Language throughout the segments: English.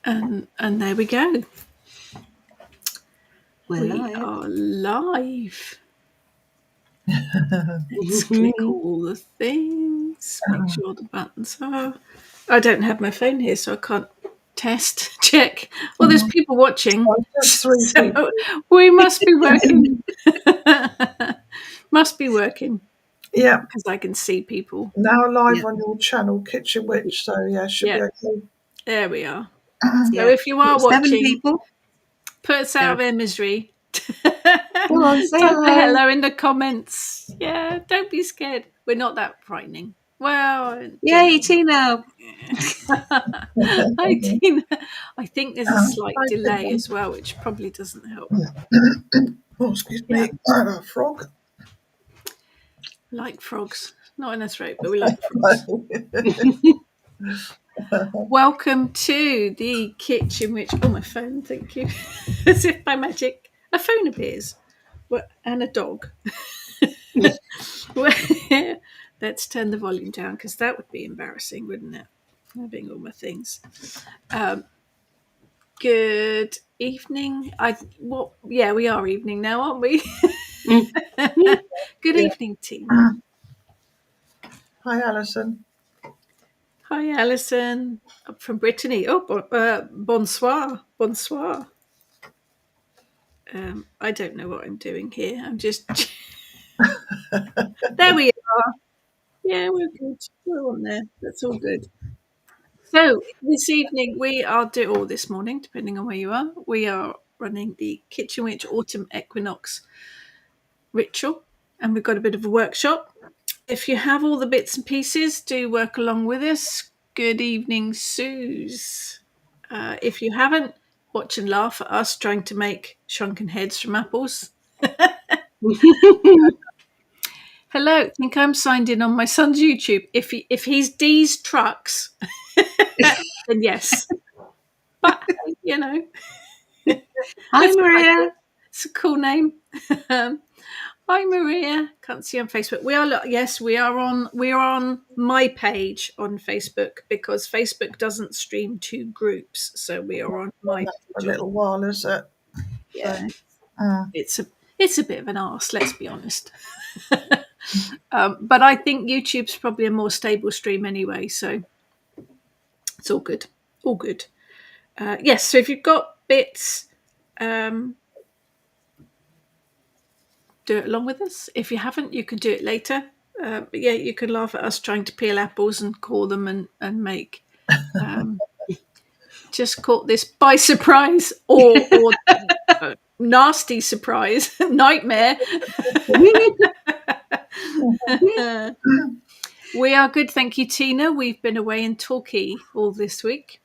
And there we go. We are live. Let's click all the things. Make sure the buttons are. I don't have my phone here, so I can't check. Well, there's people watching. So we must be working. Must be working. Yeah. Because I can see people. Now live on your channel, Kitchen Witch. So, should be okay. There we are. So if you are watching, people. Put us out of their misery. Go on, say hello in the comments. Yeah, don't be scared. We're not that frightening. Well, yay, Tina. Hi, Tina. I think there's a slight delay as well, which probably doesn't help. Oh, excuse me. Frog. Like frogs. Not in the throat, but we like frogs. Welcome to the Kitchen Witch. Oh, my phone, thank you. As if by magic, a phone appears. And a dog. Let's turn the volume down because that would be embarrassing, wouldn't it? Having all my things. Good evening. We are evening now, aren't we? Good evening, team. Hi, Alison. Hi, Alison. I'm from Brittany. Oh, bonsoir. Bonsoir. I don't know what I'm doing here. I'm just... There we are. Yeah, we're good. We're on there. That's all good. So this evening or this morning, depending on where you are, we are running the Kitchen Witch Autumn Equinox ritual, and we've got a bit of a workshop. If you have all the bits and pieces, do work along with us. Good evening, Suze. If you haven't, watch and laugh at us trying to make shrunken heads from apples. Hello, I think I'm signed in on my son's YouTube. If he's D's Trucks, then yes. But, Hi, Maria. It's a cool name. Hi, Maria. Can't see on Facebook. We are on my page on Facebook because Facebook doesn't stream to groups. So we are on my page. For a little while, is it? Yeah. It's a bit of an arse, let's be honest. But I think YouTube's probably a more stable stream anyway, so it's all good. All good. Yes, so if you've got bits, do it along with us. If you haven't, you can do it later. But yeah, you can laugh at us trying to peel apples and core them and make. Just caught this by surprise or nasty surprise, nightmare. We are good, thank you, Tina. We've been away in Torquay all this week.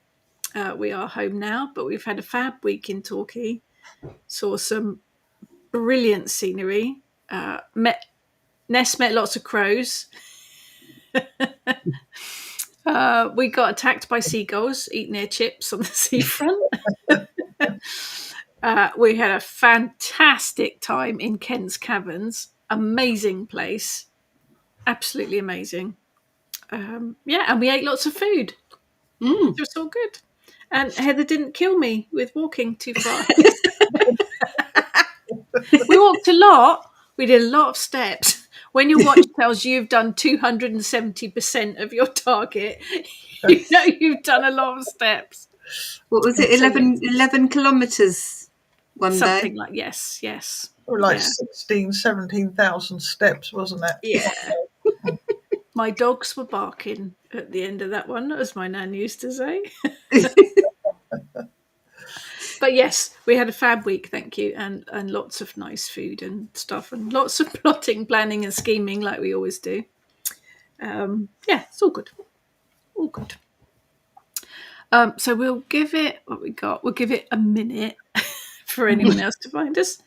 We are home now, but we've had a fab week in Torquay. Saw some brilliant scenery. Ness met lots of crows. We got attacked by seagulls eating their chips on the seafront. We had a fantastic time in Kent's Caverns. Amazing place. Absolutely amazing. And we ate lots of food. It was all good. And Heather didn't kill me with walking too far. We walked a lot. We did a lot of steps. When your watch tells you you've done 270% of your target, you know you've done a lot of steps. What was it? 11 kilometres one Something day? Something like, yes. Or 17,000 steps, wasn't it? Yeah. My dogs were barking at the end of that one, as my nan used to say. But yes, we had a fab week, thank you, and lots of nice food and stuff, and lots of plotting, planning, and scheming like we always do. It's all good. All good. So we'll give it what we got. We'll give it a minute for anyone else to find us,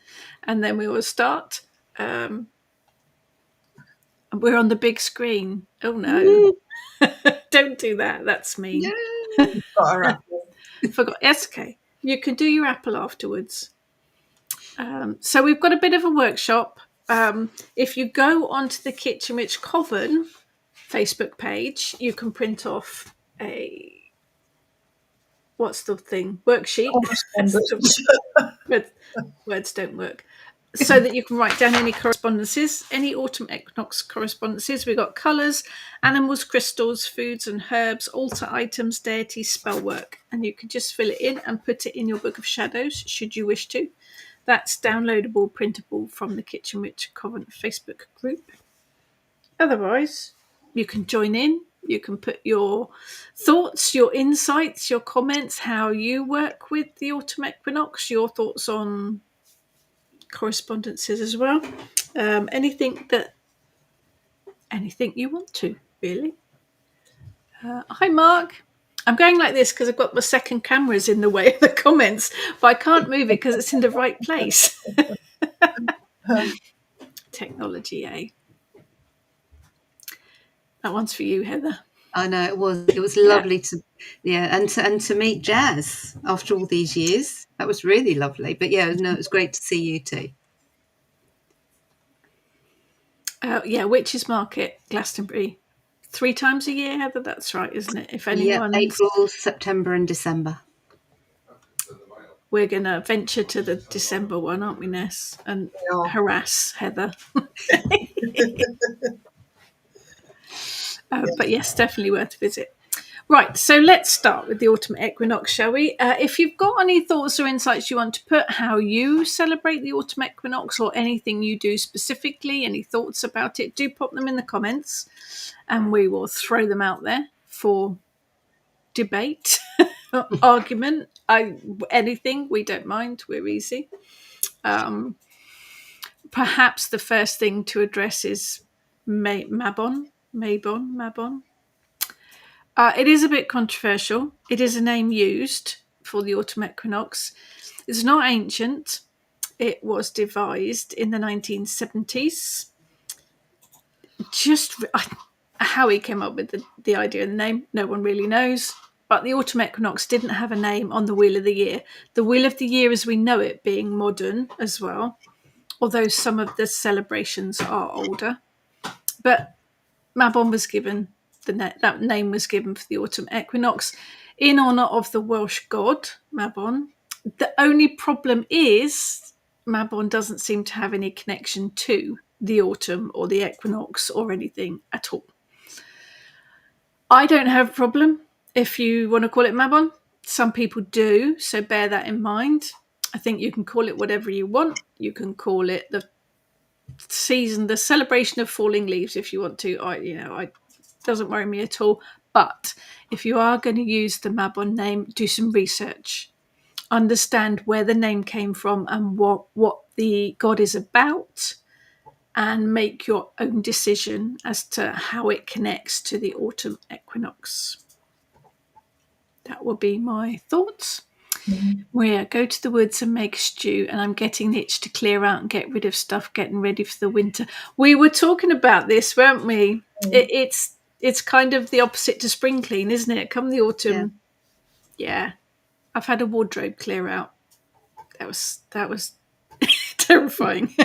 and then we will start. We're on the big screen. Oh no! Don't do that. That's mean. Forgot. That's okay. You can do your apple afterwards. So we've got a bit of a workshop. If you go onto the Kitchen Witch Coven Facebook page, you can print off a what's the thing? Worksheet. Correspondence. Words don't work. So that you can write down any correspondences, any autumn equinox correspondences. We've got colours, animals, crystals, foods and herbs, altar items, deities, spell work. And you can just fill it in and put it in your book of shadows, should you wish to. That's downloadable, printable from the Kitchen Witch Convent Facebook group. Otherwise, you can join in. You can put your thoughts, your insights, your comments, how you work with the autumn equinox, your thoughts on correspondences as well. Anything you want to, really. Hi, Mark. I'm going like this because I've got my second cameras in the way of the comments, but I can't move it because it's in the right place. Technology, eh? That one's for you, Heather. I know it was lovely to meet Jazz after all these years. That was really lovely. But it was great to see you too. Witches Market, Glastonbury, 3 times a year, Heather. That's right, isn't it? If anyone, April, September, and December. We're going to venture to the December one, aren't we, Ness? And harass Heather. But yes, definitely worth a visit. Right, so let's start with the autumn equinox, shall we? If you've got any thoughts or insights you want to put, how you celebrate the autumn equinox or anything you do specifically, any thoughts about it, do pop them in the comments and we will throw them out there for debate, argument, anything. We don't mind, we're easy. Perhaps the first thing to address is Mabon. It is a bit controversial. It is a name used for the autumn equinox. It's not ancient. It was devised in the 1970s. Just how he came up with the idea of the name, no one really knows. But the autumn equinox didn't have a name on the Wheel of the Year. The Wheel of the Year as we know it being modern as well, although some of the celebrations are older. But Mabon was given, that name was given for the autumn equinox in honour of the Welsh god, Mabon. The only problem is Mabon doesn't seem to have any connection to the autumn or the equinox or anything at all. I don't have a problem if you want to call it Mabon. Some people do, so bear that in mind. I think you can call it whatever you want. You can call it the season, the celebration of falling leaves if you want to. It doesn't worry me at all. But if you are going to use the Mabon name, do some research. Understand where the name came from and what the god is about, and make your own decision as to how it connects to the autumn equinox. That will be my thoughts. Where go to the woods and make stew, and I'm getting the itch to clear out and get rid of stuff, getting ready for the winter. We were talking about this, weren't we? It's kind of the opposite to spring clean, isn't it? Come the autumn, yeah. I've had a wardrobe clear out. That was terrifying.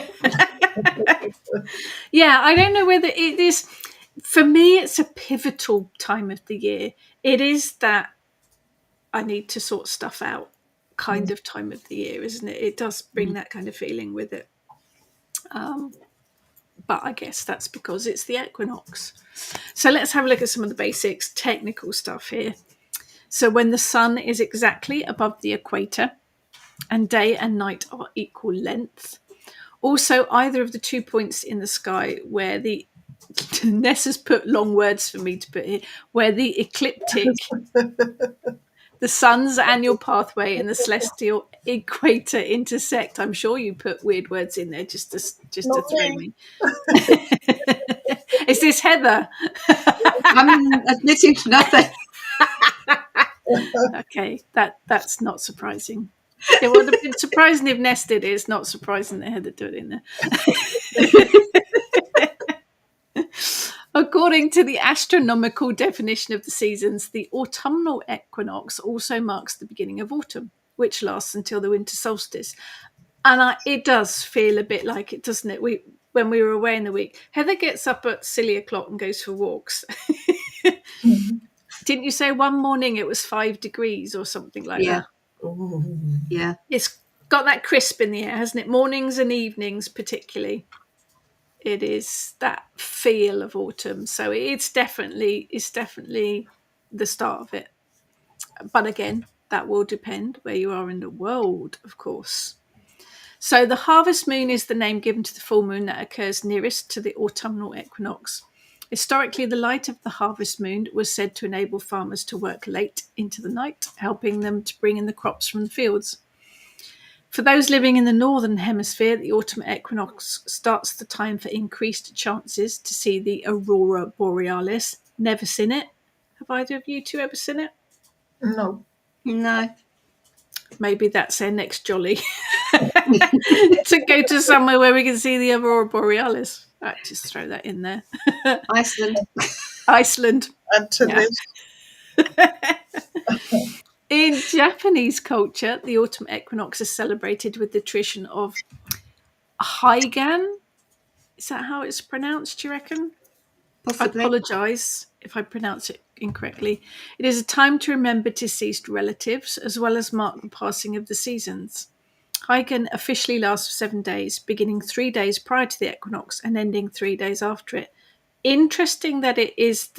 Yeah, I don't know whether it is. For me, it's a pivotal time of the year. It is that I need to sort stuff out kind of time of the year, isn't it? It does bring that kind of feeling with it. But I guess that's because it's the equinox. So let's have a look at some of the basics, technical stuff here. So when the sun is exactly above the equator and day and night are equal length. Also, either of the 2 points in the sky where the Ness has put long words for me to put here, where the ecliptic, the sun's annual pathway and the celestial equator intersect. I'm sure you put weird words in there just to throw me. Is this Heather? I'm admitting to nothing. Okay, that's not surprising. It would have been surprising if Ness did it. It's not surprising that Heather did it in there. According to the astronomical definition of the seasons, the autumnal equinox also marks the beginning of autumn, which lasts until the winter solstice. And it does feel a bit like it, doesn't it? When we were away in the week, Heather gets up at silly o'clock and goes for walks. Didn't you say one morning it was 5 degrees or something like Yeah, that? Ooh. yeah. It's got that crisp in the air, hasn't it? Mornings and evenings, particularly. It is that feel of autumn. So it's definitely the start of it. But again, that will depend where you are in the world, of course. So the harvest moon is the name given to the full moon that occurs nearest to the autumnal equinox. Historically, the light of the harvest moon was said to enable farmers to work late into the night, helping them to bring in the crops from the fields. For those living in the northern hemisphere, the autumn equinox starts the time for increased chances to see the aurora borealis. Never seen it. Have either of you two ever seen it? No. No. Maybe that's their next jolly. To go to somewhere where we can see the aurora borealis. Right, just throw that in there. Iceland. Iceland. Add to Yeah. this. In Japanese culture, the autumn equinox is celebrated with the tradition of Haigan. Is that how it's pronounced, do you reckon? I Possibly. apologise if I pronounce it incorrectly. It is a time to remember deceased relatives as well as mark the passing of the seasons. Heigen officially lasts for 7 days, beginning 3 days prior to the equinox and ending 3 days after it. Interesting that it is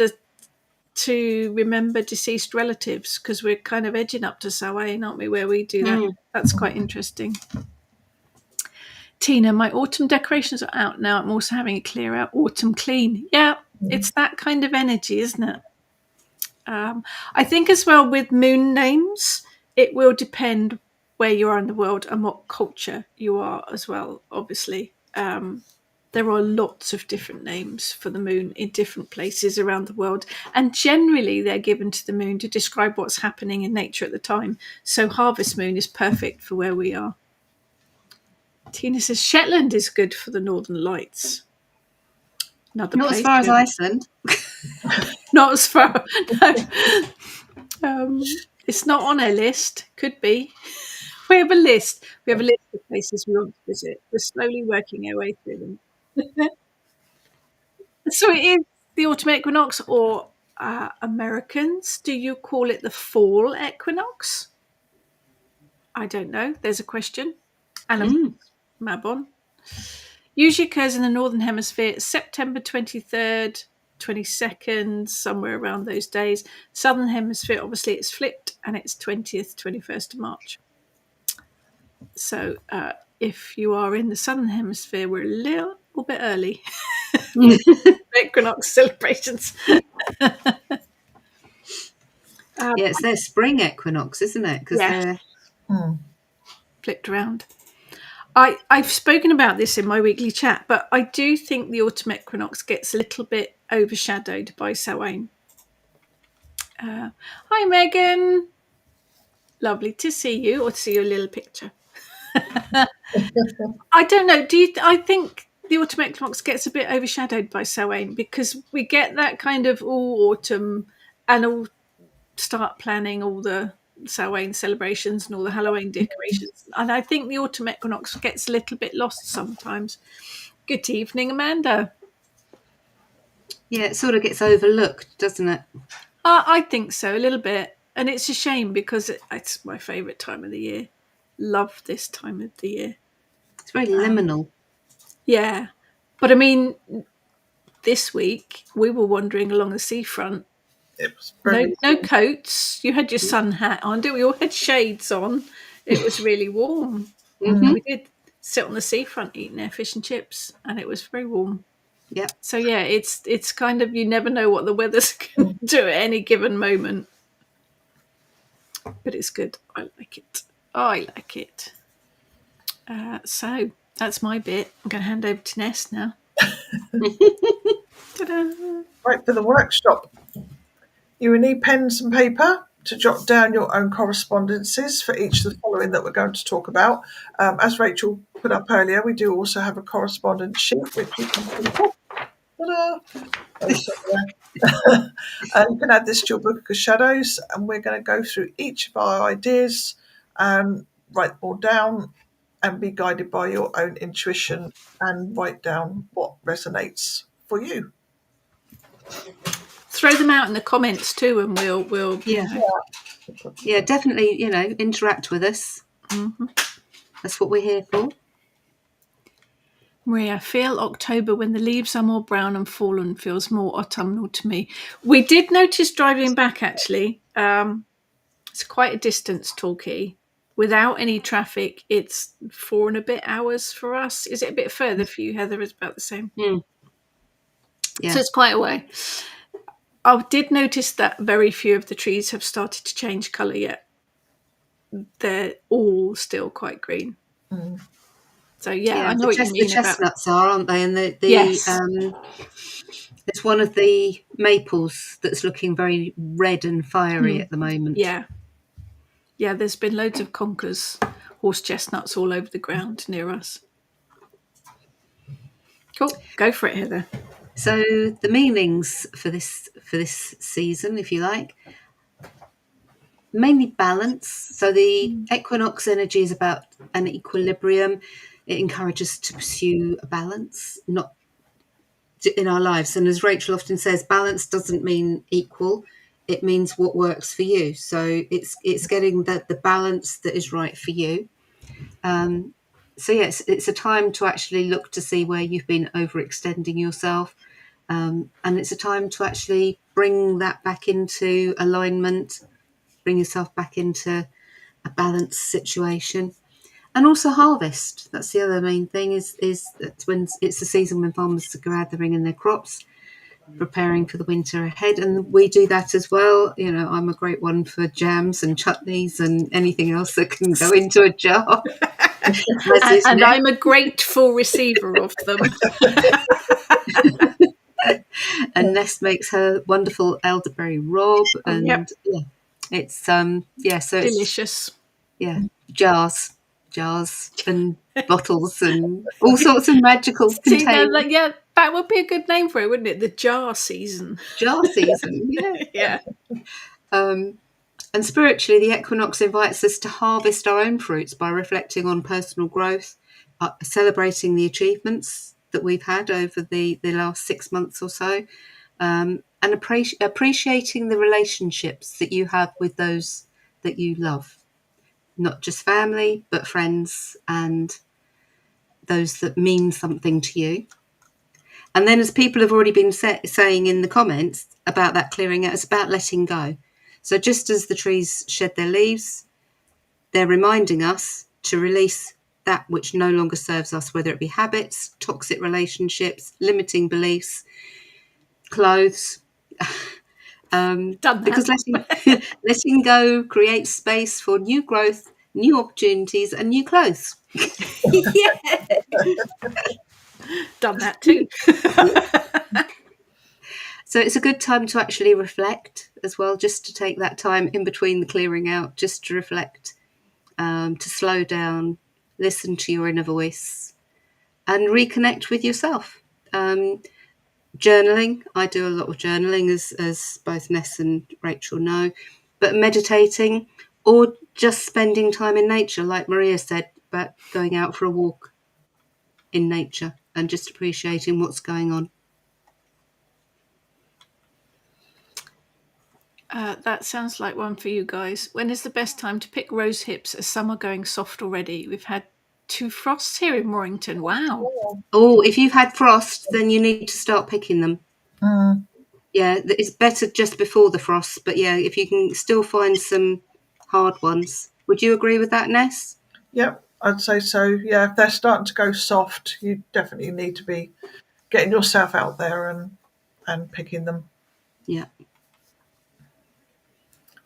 to remember deceased relatives, because we're kind of edging up to Samhain, aren't we, where we do that. Mm. That's quite interesting. Tina, my autumn decorations are out now. I'm also having a clear out autumn clean. Yeah, it's that kind of energy, isn't it? I think as well with moon names, it will depend where you are in the world and what culture you are as well, obviously. There are lots of different names for the moon in different places around the world, and generally they're given to the moon to describe what's happening in nature at the time. So harvest moon is perfect for where we are. Tina says Shetland is good for the northern lights. Another Not as place. far as Iceland. Not as far. No. It's not on our list. Could be. We have a list. We have a list of places we want to visit. We're slowly working our way through them. So it is the autumn equinox, or Americans, do you call it the fall equinox? I don't know. There's a question. Alan Mm. Mabon. Usually occurs in the northern hemisphere, September 23rd, 22nd, somewhere around those days. Southern hemisphere, obviously, it's flipped and it's 20th, 21st of March. So if you are in the southern hemisphere, we're a little bit early. Equinox celebrations. Yeah, it's their spring equinox, isn't it? Because Yeah, they're flipped around. I've spoken about this in my weekly chat, but I do think the autumn equinox gets a little bit overshadowed by Samhain. Hi, Megan. Lovely to see you, or to see your little picture. I don't know. Do you? I think the autumn equinox gets a bit overshadowed by Samhain because we get that kind of all autumn, and all start planning all the Samhain celebrations and all the Halloween decorations. And I think the autumn equinox gets a little bit lost sometimes. Good evening, Amanda. yeah, it sort of gets overlooked, doesn't it? I think so, a little bit. And it's a shame because it's my favourite time of the year. Love this time of the year. It's very liminal. Yeah. But I mean, this week we were wandering along the seafront. It was No, very. no coats. You had your sun hat on. We all had shades on. It was really warm. Mm-hmm. We did sit on the seafront eating our fish and chips, and it was very warm. Yep. So yeah, it's kind of, you never know what the weather's going to do at any given moment, but it's good. I like it. I like it. So that's my bit. I'm going to hand over to Ness now. Ta-da. Right, for the workshop, you will need pens and paper to jot down your own correspondences for each of the following that we're going to talk about. As Rachel put up earlier, we do also have a correspondence sheet, which you can print off. Ta-da! And you can add this to your book of shadows, and we're going to go through each of our ideas and write them all down and be guided by your own intuition and write down what resonates for you. throw them out in the comments too, and we'll Yeah. Yeah, definitely, interact with us. Mm-hmm. That's what we're here for. Maria, feel October when the leaves are more brown and fallen feels more autumnal to me. We did notice driving back, actually. It's quite a distance, Torquay. Without any traffic, it's 4 and a bit hours for us. Is it a bit further for you, Heather? It's about the same. Yeah. So it's quite a way. I did notice that very few of the trees have started to change colour yet. They're all still quite green. So yeah, I know what you mean the about chestnuts are, aren't they? And yes. It's one of the maples that's looking very red and fiery at the moment. Yeah. Yeah, there's been loads of conkers, horse chestnuts all over the ground near us. Cool. Go for it, Heather. So the meanings for this season, if you like, mainly balance. So the equinox energy is about an equilibrium. It encourages us to pursue a balance, not in our lives. And as Rachel often says, balance doesn't mean equal. It means what works for you. So it's getting the balance that is right for you. So yes, it's a time to actually look to see where you've been overextending yourself. And it's a time to actually bring that back into alignment, bring yourself back into a balanced situation. And also harvest. That's the other main thing is that when it's the season when farmers are gathering in their crops, preparing for the winter ahead. And we do that as well. I'm a great one for jams and chutneys and anything else that can go into a jar. And I'm a grateful receiver of them. And Ness makes her wonderful elderberry rob, and Yep. it's so it's delicious. Jars and bottles and all sorts of magical containers. That would be a good name for it, wouldn't it? The jar season. Jar season, yeah. And spiritually, the equinox invites us to harvest our own fruits by reflecting on personal growth, celebrating the achievements that we've had over the last 6 months or so, and appreciating the relationships that you have with those that you love, not just family, but friends and those that mean something to you. And then, as people have already been saying in the comments about that clearing out, it's about letting go. So just as the trees shed their leaves, they're reminding us to release that which no longer serves us, whether it be habits, toxic relationships, limiting beliefs, clothes. Because letting go creates space for new growth, new opportunities, and new clothes. Done that too. So it's a good time to actually reflect as well, just to take that time in between the clearing out, just to reflect, to slow down, listen to your inner voice, and reconnect with yourself. Journaling, I do a lot of journaling, as both Ness and Rachel know, but meditating or just spending time in nature, like Maria said, about going out for a walk in nature and just appreciating what's going on. That sounds like one for you guys. When is the best time to pick rose hips as some are going soft already? We've had 2 frosts here in Morrington. Wow. Oh, if you've had frost, then you need to start picking them. Yeah, it's better just before the frost, but yeah, if you can still find some hard ones. Would you agree with that, Ness? Yep, I'd say so. Yeah, if they're starting to go soft, you definitely need to be getting yourself out there and picking them. Yeah.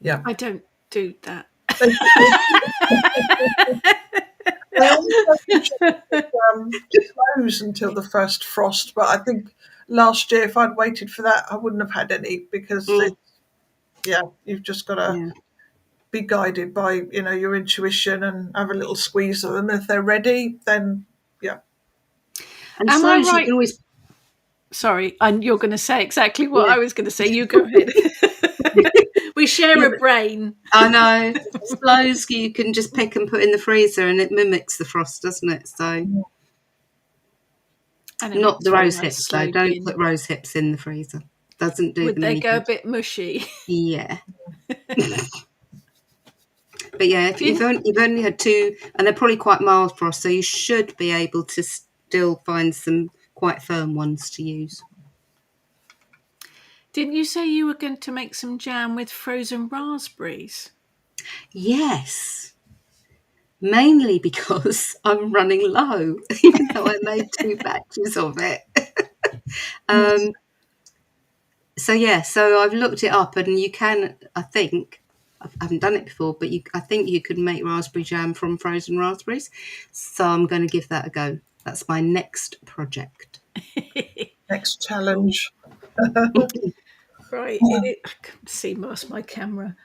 Yeah. I don't do that. They always close until the first frost, but I think last year, if I'd waited for that, I wouldn't have had any because, you've just got to be guided by, your intuition and have a little squeeze of them. If they're ready, then, yeah. And Am I sloes, right? you can always... Sorry, and you're going to say exactly what I was going to say. You go ahead. We share a brain. I know. Sloes, you can just pick and put in the freezer and it mimics the frost, doesn't it? So, not the rose hips, though. Don't put rose hips in the freezer. doesn't do Would them they any go a good. bit mushy? Yeah. But yeah, if Didn't you've only had two, and they're probably quite mild frost, so you should be able to still find some quite firm ones to use. didn't you say you were going to make some jam with frozen raspberries? Yes, mainly because I'm running low, even though I made 2 batches of it. um, so yeah, so I've looked it up, and you can, I think, I haven't done it before, but I think you could make raspberry jam from frozen raspberries. So I'm going to give that a go. That's my next project. Next Cool. challenge. Right, I can see past my camera.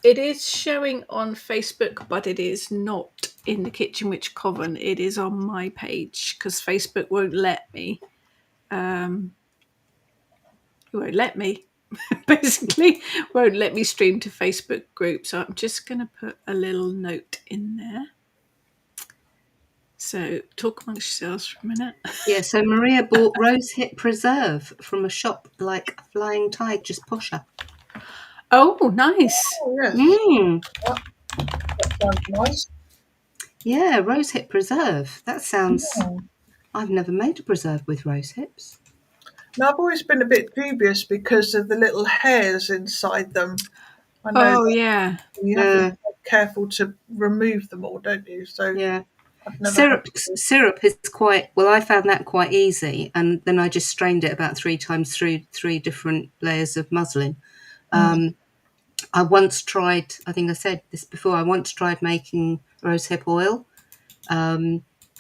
It is showing on Facebook, but it is not in the Kitchen Witch Coven. It is on my page because Facebook won't let me. It won't let me. Basically, won't let me stream to Facebook group. So I'm just going to put a little note in there. So talk amongst yourselves for a minute. Yeah, so Maria bought rosehip preserve from a shop like Flying Tide, just posher. Oh, nice. Oh, yes. Mm. That sounds nice. Yeah, rosehip preserve. That sounds. Mm. I've never made a preserve with rosehips. Now, I've always been a bit dubious because of the little hairs inside them. I know Oh, that yeah. you have to be careful to remove them all, don't you? So Yeah. I've never had to. Syrup is quite well. I found that quite easy, and then I just strained it about 3 times through 3 different layers of muslin. Mm. I once tried. I think I said this before. I once tried making rosehip oil,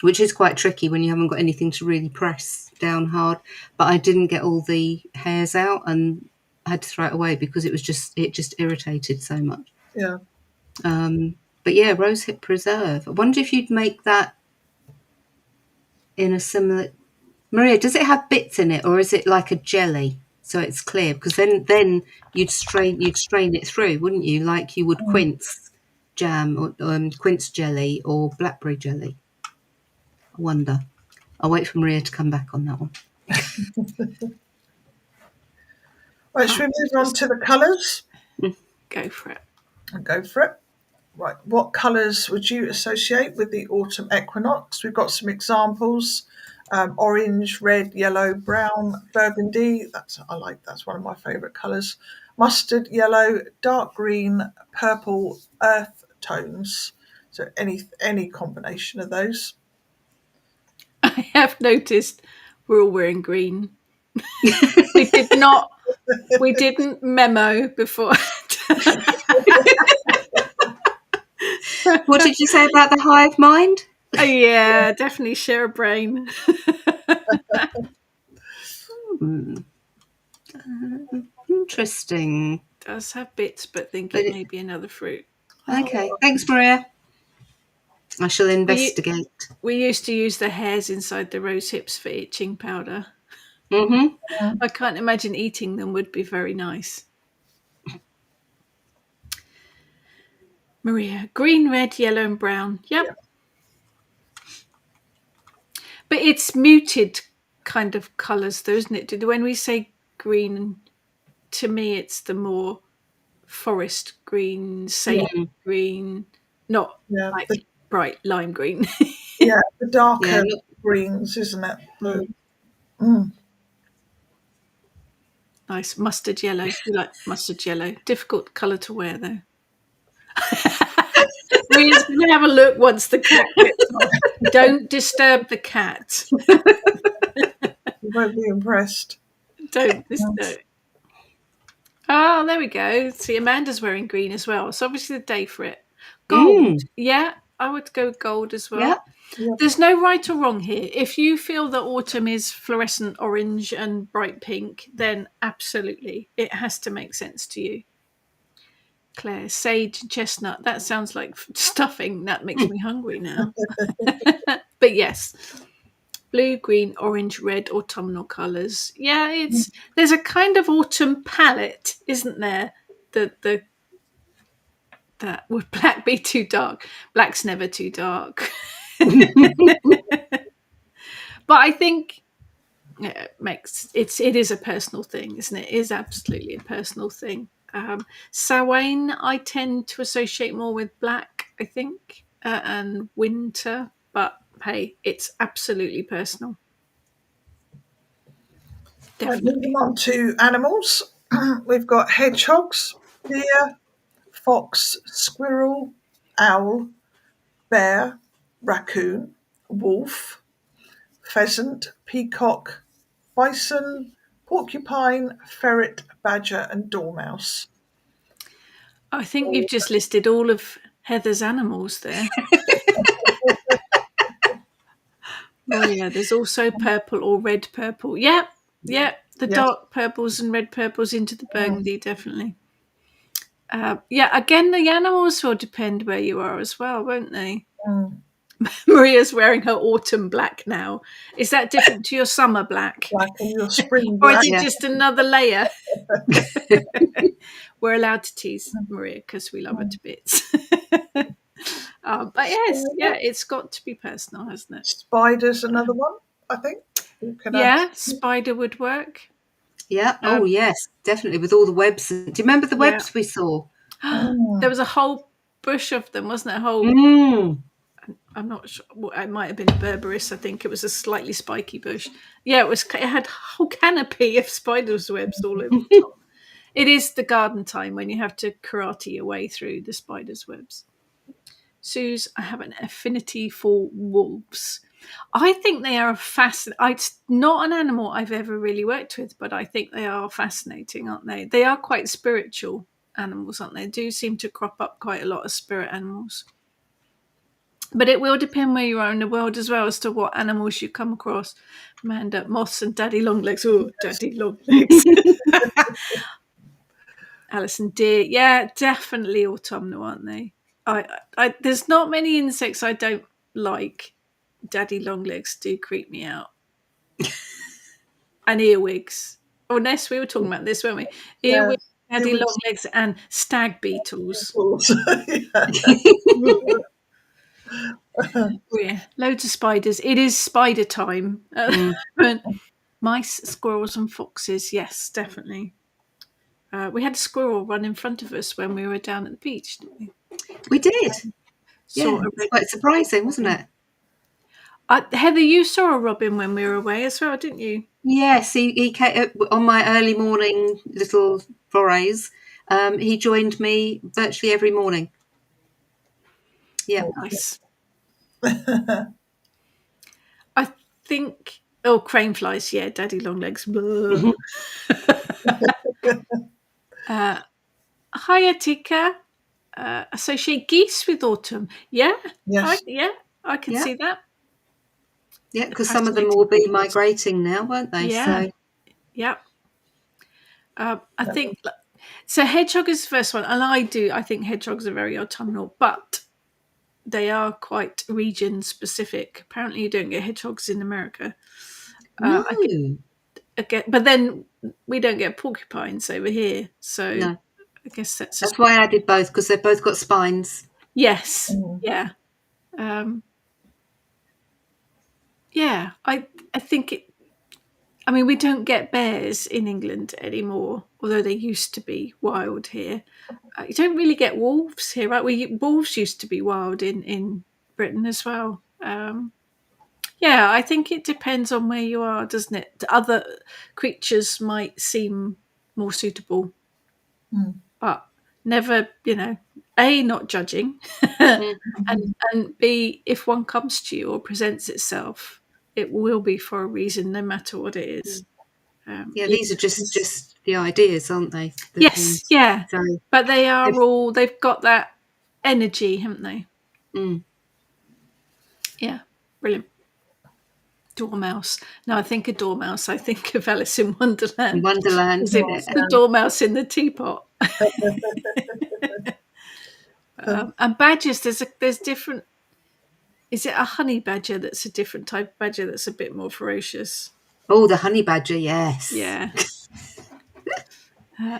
which is quite tricky when you haven't got anything to really press down hard. But I didn't get all the hairs out, and I had to throw it away because it just irritated so much. Yeah. But yeah, rosehip preserve. I wonder if you'd make that in a similar. Maria, does it have bits in it, or is it like a jelly so it's clear? Because then you'd strain it through, wouldn't you? Like you would Mm. quince jam or quince jelly or blackberry jelly. I wonder. I'll wait for Maria to come back on that one. Right, Oh, should we move on to the colours go for it. and go for it? Right, what colours would you associate with the autumn equinox? We've got some examples: orange, red, yellow, brown, burgundy. That's one of my favourite colours. Mustard yellow, dark green, purple, earth tones. So any combination of those. I have noticed we're all wearing green. We did not. We didn't memo before. What did you say about the hive mind? Yeah, definitely share a brain. Hmm, interesting. Does have bits, but think But it may be another fruit. okay, thanks, Maria. I shall We investigate. we used to use the hairs inside the rose hips for itching powder. Mm-hmm. I can't imagine eating them would be very nice. Maria, green, red, yellow, and brown. Yep. Yeah. But it's muted kind of colours, though, isn't it? When we say green, to me, it's the more forest green, sage Yeah, green, not yeah, like bright lime green. the Yeah, darker look, greens, isn't it? Blue. Mm. Nice mustard yellow. We like mustard yellow. Difficult colour to wear, though. Maria's going to have a look once the cat gets off. Don't disturb the cat. You won't be impressed. Don't disturb. Oh, there we go. See, Amanda's wearing green as well. It's obviously the day for it. Gold. mm, Yeah, I would go gold as well. yeah. Yeah. There's no right or wrong here. If you feel that autumn is fluorescent orange and bright pink, then absolutely. It has to make sense to you. Claire, sage and chestnut. That sounds like stuffing. That makes me hungry now. But yes, blue, green, orange, red, autumnal colours. Yeah, there's a kind of autumn palette, isn't there? The that would black be too dark? Black's never too dark. But I think it is a personal thing, isn't it? It is absolutely a personal thing. Samhain, I tend to associate more with black, I think, and winter. But hey, it's absolutely personal. Right, moving Definitely. on to animals. We've got hedgehogs, deer, fox, squirrel, owl, bear, raccoon, wolf, pheasant, peacock, bison, porcupine, ferret, badger, and dormouse. I think you've just listed all of Heather's animals there. Oh yeah, there's also purple or red purple. Yeah, yeah, the Yes. dark purples and red purples into the burgundy, definitely. Yeah, again, the animals will depend where you are as well, won't they? Mm, Maria's wearing her autumn black now. Is that different to your summer black? black and your spring Or is black. it Yeah. just another layer? We're allowed to tease Maria because we love her to bits. But yes, yeah, it's got to be personal, hasn't it? Spider's another one, I think. You can add. Yeah, spider would work. Yeah. Oh, yes, definitely. With all the webs. Do you remember the Yeah. webs we saw? There was a whole bush of them, wasn't it? A whole, Mm. I'm not sure. Well, it might have been a berberis. I think it was a slightly spiky bush. Yeah, it was. It had a whole canopy of spiders' webs all over the top. It is the garden time when you have to karate your way through the spiders' webs. Suze, I have an affinity for wolves. I think they are It's not an animal I've ever really worked with, but I think they are fascinating, aren't they? They are quite spiritual animals, aren't they? They do seem to crop up quite a lot of spirit animals. But it will depend where you are in the world as well as to what animals you come across. Amanda, moths and daddy longlegs. Oh, daddy longlegs. Alison, deer. Yeah, definitely autumnal, aren't they? There's not many insects I don't like. Daddy longlegs do creep me out. And earwigs. Oh, Ness, we were talking about this, weren't we? Yeah. Earwigs, daddy It was longlegs, and stag beetles. yeah. Oh, yeah, loads of spiders. It is spider time. Mm. Mice, squirrels, and foxes. Yes, definitely. We had a squirrel run in front of us when we were down at the beach, didn't we? We did. Saw Yeah. a It's red. quite surprising, wasn't it? Heather, you saw a robin when we were away as well, didn't you? Yes, he came on my early morning little forays. He joined me virtually every morning. Yeah. Nice. I think. Oh, crane flies. Yeah, daddy long legs. Hi, Atika. Associate geese with autumn. Yeah, Yes. I can Yeah. see that. Yeah, The because some of them fascinating will be birds. migrating now, won't they? Yeah, So, yeah. I think so. Hedgehog is the first one, and I think hedgehogs are very autumnal, but they are quite region specific. Apparently, you don't get hedgehogs in America. no, I think again, but then we don't get porcupines over here, so no. I guess that's just That's why I added both, because they've both got spines. yes, Mm. yeah, um, yeah. I think it. I mean, we don't get bears in England anymore, although they used to be wild here. You don't really get wolves here, right? Wolves used to be wild in Britain as well. Yeah, I think it depends on where you are, doesn't it? Other creatures might seem more suitable, Mm. but never, A, not judging, and Mm. and B, if one comes to you or presents itself, it will be for a reason, no matter what it is. Yeah, Even these are if just the ideas, aren't they? The yes, things. yeah, So, but if, they've got that energy, haven't they? mm, Yeah, brilliant. Dormouse. Now I think of Dormouse, I think of Alice in Wonderland. Wonderland. Is it Yeah. the Dormouse in the teapot? And badgers, there's different. Is it a honey badger that's a different type of badger that's a bit more ferocious? Oh, the honey badger. Yes. Yeah.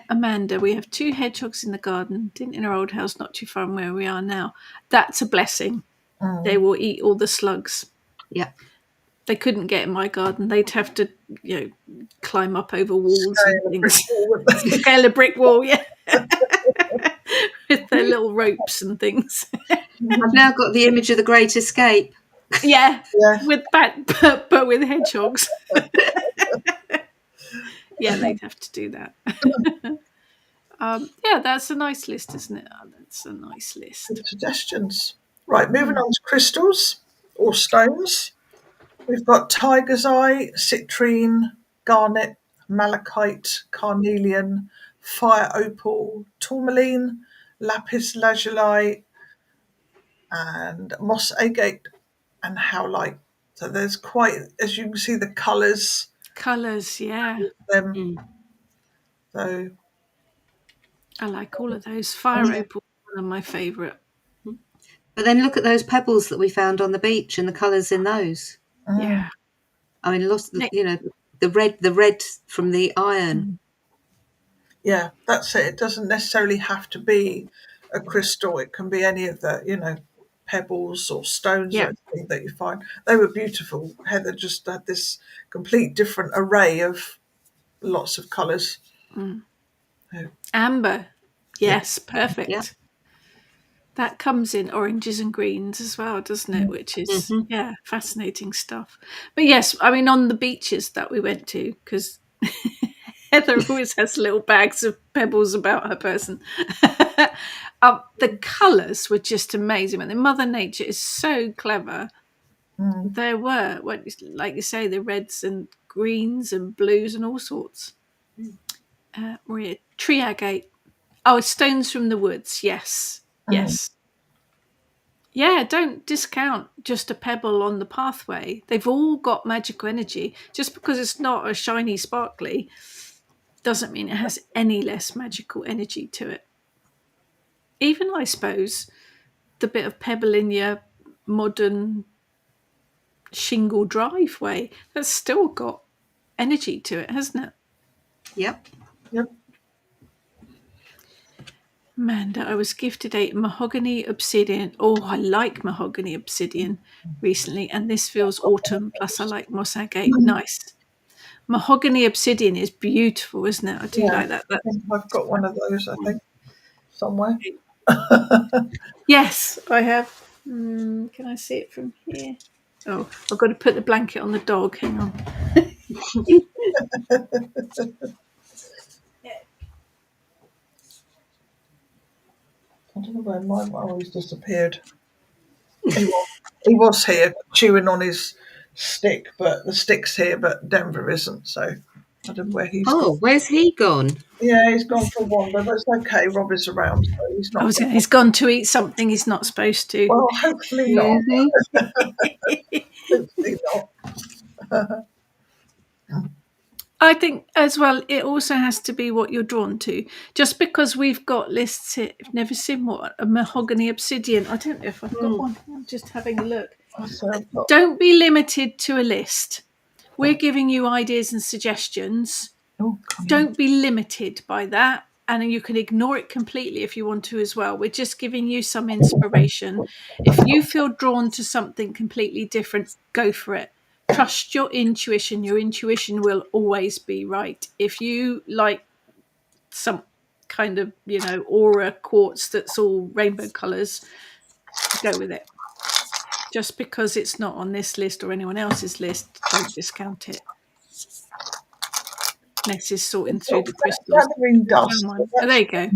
Amanda, we have 2 hedgehogs in the garden, didn't in our old house, not too far from where we are now. That's a blessing. They Mm. will eat all the slugs. Yeah. They couldn't get in my garden. They'd have to, climb up over walls and Scale a brick things. wall, wouldn't they? Scale a brick wall, yeah. With their little ropes and things. I've now got the image of the Great Escape. Yeah, Yeah. but with hedgehogs. Yeah, they'd have to do that. Yeah, that's a nice list, isn't it? Oh, that's a nice list. Good suggestions. Right, moving on to crystals or stones. We've got tiger's eye, citrine, garnet, malachite, carnelian, fire opal, tourmaline, lapis lazuli, and moss agate and howlite. So there's quite, as you can see, the colours. Colours, yeah. Them. So I like all of those. Fire opal, one of my favourite. But then look at those pebbles that we found on the beach and the colours in those. Yeah. I mean, the red from the iron. yeah, that's it. It doesn't necessarily have to be a crystal. It can be any of the, pebbles or stones or anything that you find. They were beautiful. Heather just had this complete different array of lots of colours. Amber. Yes, perfect. Yeah. That comes in oranges and greens as well, doesn't it? Which is, fascinating stuff. But yes, I mean, on the beaches that we went to, because Heather always has little bags of pebbles about her person. The colours were just amazing. And Mother Nature is so clever. There were, like you say, the reds and greens and blues and all sorts. Maria, tree agate. Oh, stones from the woods. Yes. Yes. Yeah, don't discount just a pebble on the pathway. They've all got magical energy. Just because it's not a shiny, sparkly doesn't mean it has any less magical energy to it. Even, I suppose, the bit of pebble in your modern shingle driveway, that's still got energy to it, hasn't it? Yep. Yep. Amanda, I was gifted a mahogany obsidian. Oh, I like mahogany obsidian recently, and this feels autumn. Plus, I like moss agate. Nice. Mahogany obsidian is beautiful, isn't it? I do like that. I think I've got one of those, I think, somewhere. Yes, I have. Can I see it from here? Oh, I've got to put the blanket on the dog. Hang on. I don't know where mine always disappeared. He was here chewing on his stick, but the stick's here, but Denver isn't, so I don't know where he's gone. Oh, where's he gone? Yeah, he's gone for a wander, but it's okay. Rob is around, so he's not. He's gone to eat something he's not supposed to. Well, hopefully not. Mm-hmm. Hopefully not. I think as well, it also has to be what you're drawn to. Just because we've got lists here, I've never seen what a mahogany obsidian. I don't know if I've got one. I'm just having a look. So I've got- Don't be limited to a list. We're giving you ideas and suggestions. oh, come on. Don't be limited by that. And you can ignore it completely if you want to as well. We're just giving you some inspiration. If you feel drawn to something completely different, go for it. Trust your intuition. Your intuition will always be right. If you like some kind of, aura quartz that's all rainbow colours, go with it. Just because it's not on this list or anyone else's list, don't discount it. Ness is sorting through the crystals. Gathering dust. Oh, there you go.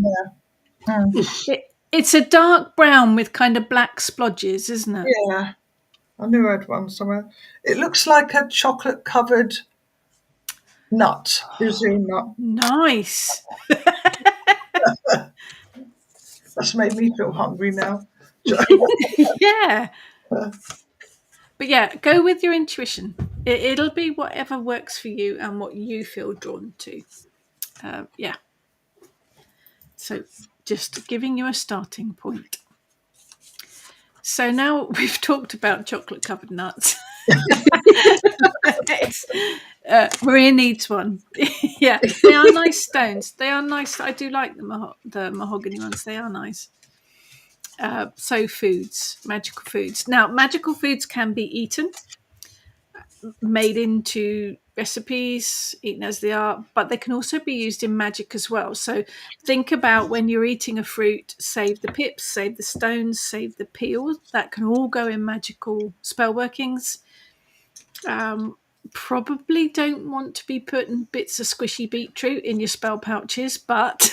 Yeah. It's a dark brown with kind of black splodges, isn't it? Yeah. I knew I had one somewhere. It looks like a chocolate-covered nut, yuzu nut. Nice. That's made me feel hungry now. Yeah. But yeah, go with your intuition. It'll be whatever works for you and what you feel drawn to. Yeah. So just giving you a starting point. So now we've talked about chocolate covered nuts. Maria needs one. Yeah, they are nice stones. They are nice. I do like the mahogany ones. They are nice. So foods, magical foods. Now, magical foods can be eaten. made into recipes, eaten as they are, but they can also be used in magic as well. So think about when you're eating a fruit, save the pips, save the stones, save the peel. That can all go in magical spell workings. Probably don't want to be putting bits of squishy beetroot in your spell pouches, but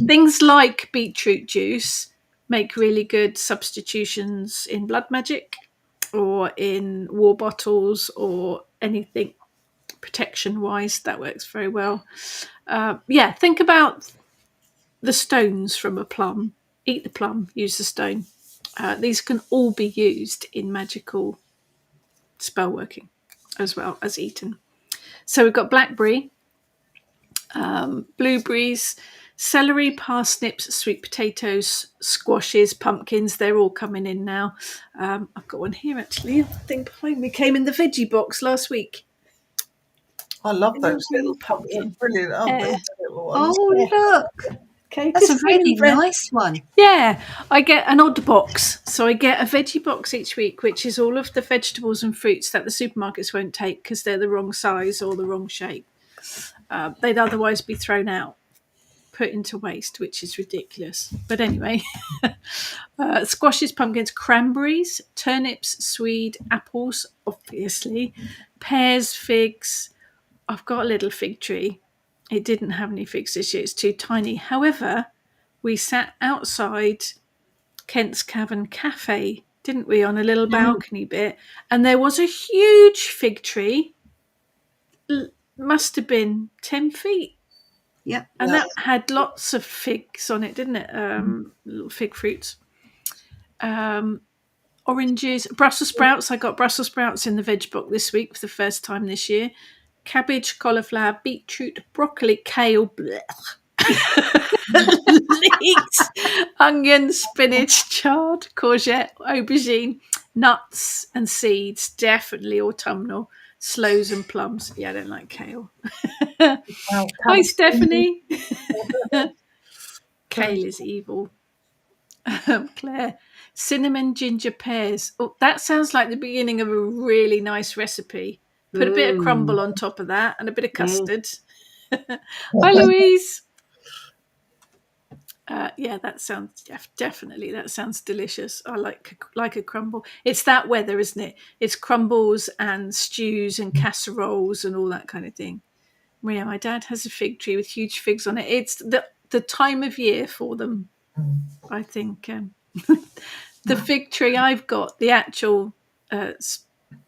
things like beetroot juice make really good substitutions in blood magic or in war bottles or anything protection wise. That works very well. Think about the stones from a plum. Eat the plum, use the stone. These can all be used in magical spell working as well as eaten. So we've got blackberry, blueberries, celery, parsnips, sweet potatoes, squashes, pumpkins. They're all coming in now. I've got one here actually. The thing behind me came in the veggie box last week. I love A those little little, they're pumpkin. brilliant, aren't they? Yeah. The little ones. Oh, look. Okay, That's a just really bringing nice one. Yeah, I get an odd box. So I get a veggie box each week, which is all of the vegetables and fruits that the supermarkets won't take because they're the wrong size or the wrong shape. They'd otherwise be thrown out, put into waste, which is ridiculous. But anyway, squashes, pumpkins, cranberries, turnips, swede, apples, obviously, pears, figs. I've got a little fig tree. It didn't have any figs this year. It's too tiny. However, we sat outside Kent's Cavern Cafe, didn't we, on a little balcony bit? And there was a huge fig tree, must have been 10 feet. Yep. And that had lots of figs on it, didn't it? Little fig fruits. Oranges, Brussels sprouts. I got Brussels sprouts in the veg book this week for the first time this year. Cabbage, cauliflower, beetroot, broccoli, kale, leeks, onion, spinach, chard, courgette, aubergine, nuts and seeds. Definitely autumnal. Sloes and plums. Yeah, I don't like kale. Wow, Hi, Stephanie. Kale is evil. Claire, cinnamon ginger pears. Oh, that sounds like the beginning of a really nice recipe. Put a bit of crumble on top of that and a bit of custard. Hi, Louise. That sounds definitely. That sounds delicious. I like a crumble. It's that weather, isn't it? It's crumbles and stews and casseroles and all that kind of thing. Yeah, my dad has a fig tree with huge figs on it. It's the time of year for them. I think the fig tree I've got, the actual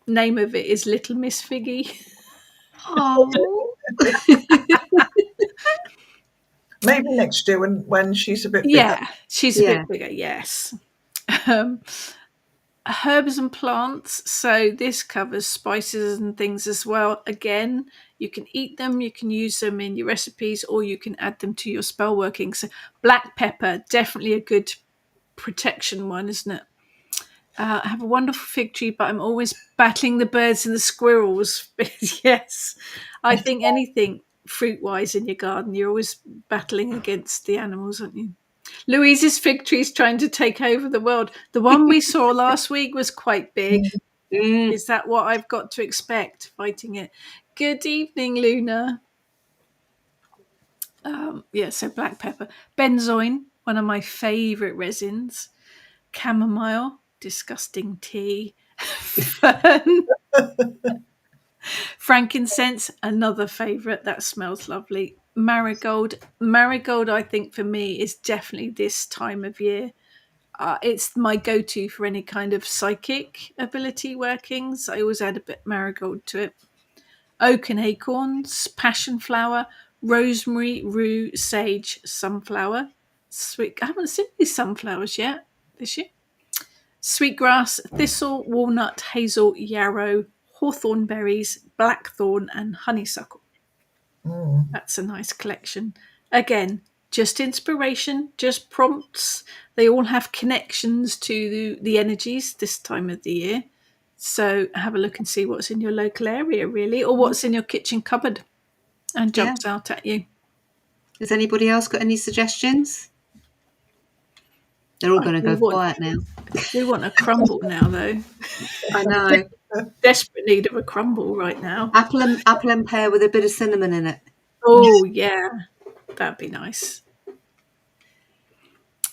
name of it is Little Miss Figgy. Oh. Maybe next year when she's a bit bigger. Yeah, she's a bit bigger, yes. Herbs and plants. So this covers spices and things as well. Again, you can eat them, you can use them in your recipes, or you can add them to your spell working. So black pepper, definitely a good protection one, isn't it? I have a wonderful fig tree, but I'm always battling the birds and the squirrels. Yes, I think anything fruit-wise in your garden, you're always battling against the animals, aren't you? Louise's fig tree is trying to take over the world. The one we saw last week was quite big. Is that what I've got to expect fighting it? Good evening, Luna. So black pepper. Benzoin, one of my favourite resins. Chamomile, disgusting tea. Fern. Frankincense, another favourite. That smells lovely. Marigold. Marigold, I think, for me, is definitely this time of year. It's my go-to for any kind of psychic ability workings. I always add a bit marigold to it. Oak and acorns, passion flower, rosemary, rue, sage, sunflower. Sweet. I haven't seen these sunflowers yet this year. Sweetgrass, thistle, walnut, hazel, yarrow, hawthorn berries, blackthorn, and honeysuckle. That's a nice collection. Again, just inspiration, just prompts. They all have connections to the energies this time of the year. So have a look and see what's in your local area, really, or what's in your kitchen cupboard and jumps out at you. Has anybody else got any suggestions? They're all I going to do go want, quiet now. do want a crumble now, though. I know. Desperate need of a crumble right now. Apple and pear with a bit of cinnamon in it. Oh, yeah. That'd be nice.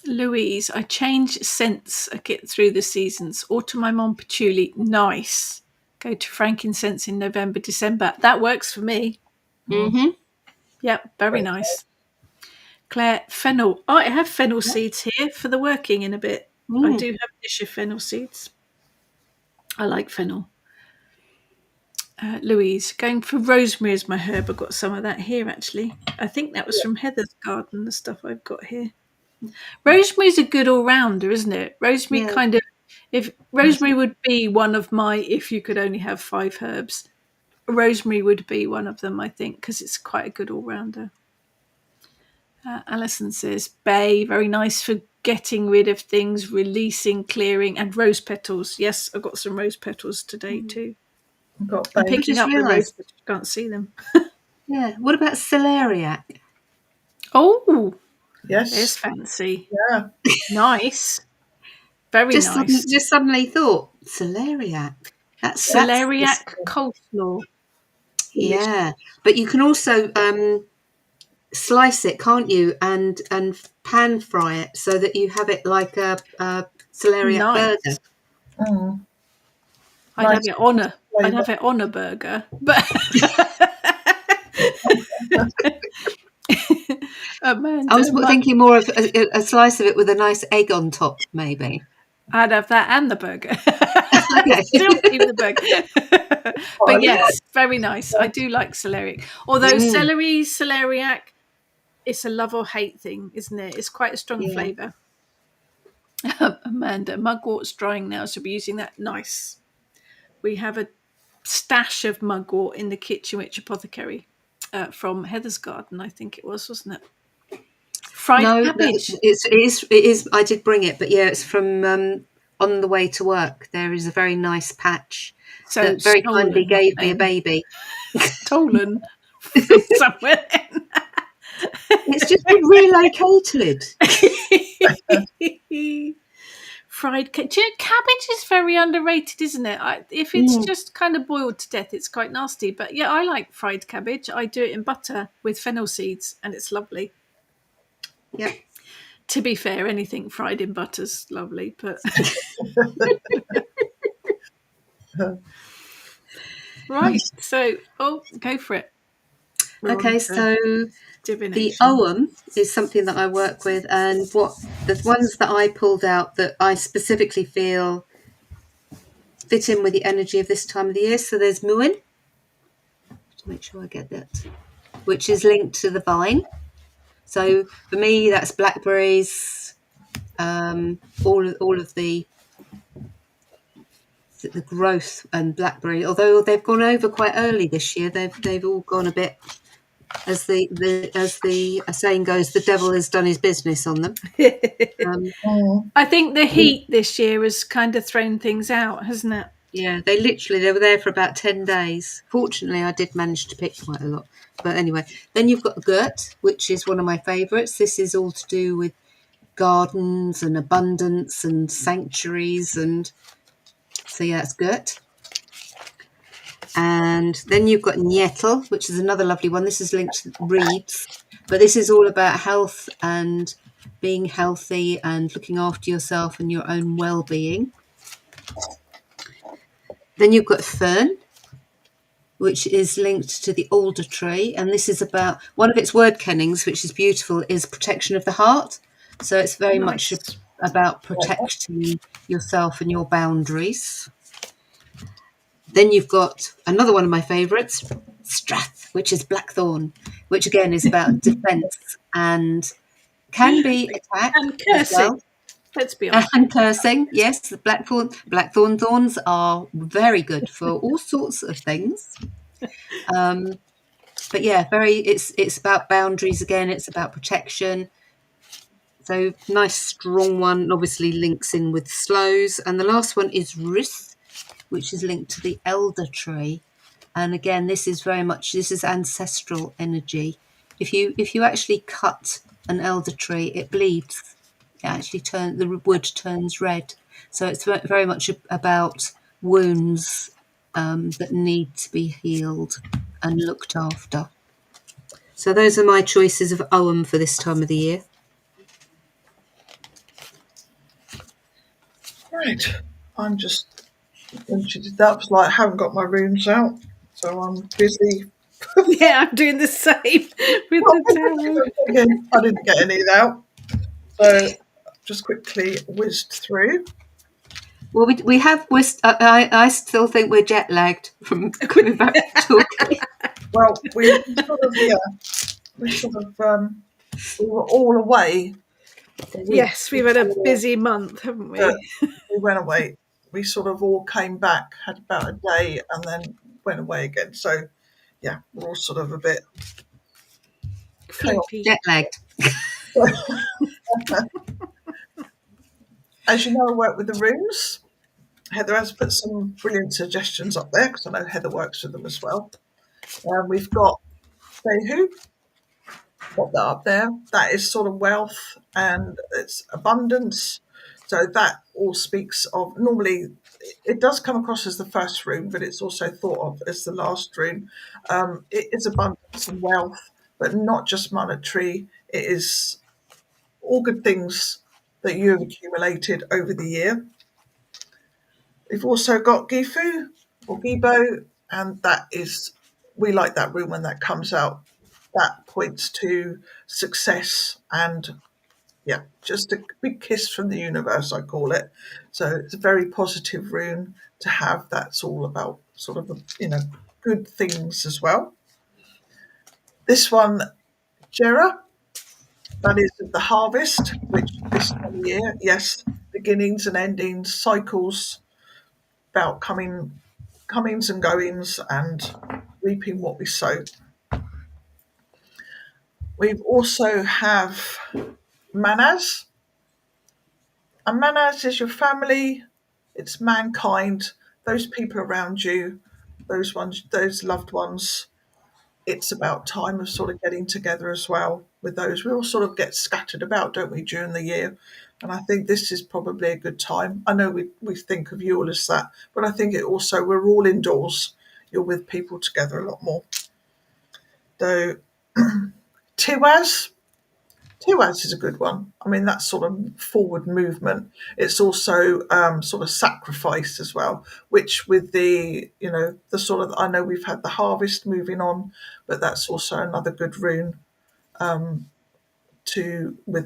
Louise, I change scents. I get through the seasons. Autumn, I'm on patchouli. Nice. Go to frankincense in November, December. That works for me. Mm-hmm. Yep, very nice. Claire, fennel. Oh, I have fennel seeds here for the working in a bit. I do have a dish of fennel seeds. I like fennel. Louise, going for rosemary as my herb. I've got some of that here, actually. I think that was from Heather's garden, the stuff I've got here. Rosemary's a good all-rounder, isn't it? Rosemary Yeah. kind of, if rosemary would be one of my, if you could only have 5 herbs, rosemary would be one of them, I think, because it's quite a good all-rounder. Alison says, bay, very nice for getting rid of things, releasing, clearing, and rose petals. Yes, I've got some rose petals today too. Got I'm bay. I picking just up the rose realised. petals, you can't see them. Yeah. What about celeriac? Oh, there's Yes. fancy. Yeah. Nice. Very nice. Just suddenly thought celeriac. That's Celeriac coleslaw. yeah. But you can also slice it, can't you? And pan fry it so that you have it like a celeriac burger. Nice. Mm. I'd Nice have it on a. I'd flavour. have it on a burger, but Amanda, I was thinking more of a slice of it with a nice egg on top, maybe. I'd have that and the burger. Okay. Still keep the burger. But Oh, yes, very nice. I do like celeriac. Although celery, celeriac, it's a love or hate thing, isn't it? It's quite a strong Yeah. flavour. Amanda, mugwort's drying now, so we're using that. Nice. We have a stash of mugwort in the Kitchen Witch Apothecary from Heather's garden, I think it was, wasn't it? Fried No, cabbage. it is. I did bring it, but yeah, it's from on the way to work. There is a very nice patch So that very stolen, kindly gave me a then. baby. Stolen from somewhere. It's just been relocated. Fried cabbage is very underrated, isn't it? If it's just kind of boiled to death, it's quite nasty. But yeah, I like fried cabbage. I do it in butter with fennel seeds, and it's lovely. Yep. To be fair, anything fried in butter's lovely, but right. So, go for it. Okay, so the Divination. Autumn is something that I work with, and the ones that I pulled out that I specifically feel fit in with the energy of this time of the year. So there's Muin, to make sure I get that, which is linked to the vine. So for me, that's blackberries, all of the growth and blackberry. Although they've gone over quite early this year, they've all gone a bit. As the saying goes, the devil has done his business on them. I think the heat this year has kind of thrown things out, hasn't it? Yeah, they were there for about 10 days. Fortunately, I did manage to pick quite a lot. But anyway, then you've got Gert, which is one of my favourites. This is all to do with gardens and abundance and sanctuaries. And so, yeah, it's Gert. And then you've got Nettle, which is another lovely one. This is linked to reeds, but this is all about health and being healthy and looking after yourself and your own well-being. Then you've got Fern, which is linked to the alder tree, and this is about one of its word kennings, which is beautiful, is protection of the heart. So it's very much about protecting yourself and your boundaries. Then you've got another one of my favourites, Strath, which is blackthorn, which again is about defence and can be attacked and cursing. as well. Let's be honest. And cursing, yes. The blackthorn thorns are very good for all sorts of things. But yeah, it's about boundaries again. It's about protection. So nice, strong one. Obviously links in with slows. And the last one is Rith, which is linked to the elder tree. And again, this is ancestral energy. If you actually cut an elder tree, it bleeds. the wood turns red. So it's very much about wounds that need to be healed and looked after. So those are my choices of Autumn for this time of the year. Right. I'm just, when she did that, I was like, I haven't got my runes out. So I'm busy. Yeah, I'm doing the same with the tarot. Again, I didn't get any out. So just quickly whizzed through. Well, I still think we're jet lagged from coming back to talking. Well, we sort of, we were all away a week Yes, we've had a before busy month, haven't that we? we went away. We sort of all came back, had about a day, and then went away again. So, yeah, we're all sort of a bit chaotic. Floopy. Jet lagged. As you know, I work with the runes. Heather has put some brilliant suggestions up there because I know Heather works with them as well. We've got Behu, got that up there. That is sort of wealth and it's abundance. So that all speaks of, normally it does come across as the first rune, but it's also thought of as the last rune. It is abundance and wealth, but not just monetary. It is all good things that you have accumulated over the year. We've also got Gifu or Gibo, and that is, we like that rune when that comes out. That points to success and, yeah, just a big kiss from the universe, I call it. So it's a very positive rune to have. That's all about sort of, good things as well. This one, Jera, that is the harvest, which this time of year, yes, beginnings and endings, cycles, about comings and goings and reaping what we sow. We also have Manas, and Manas is your family, it's mankind, those people around you, those loved ones. It's about time of sort of getting together as well with those. We all sort of get scattered about, don't we, during the year? And I think this is probably a good time. I know we think of Yule as that, but I think it also, we're all indoors. You're with people together a lot more. Though Tiwaz, Tiwaz is a good one. I mean, that's sort of forward movement. It's also sort of sacrifice as well, which with the sort of, I know we've had the harvest moving on, but that's also another good rune with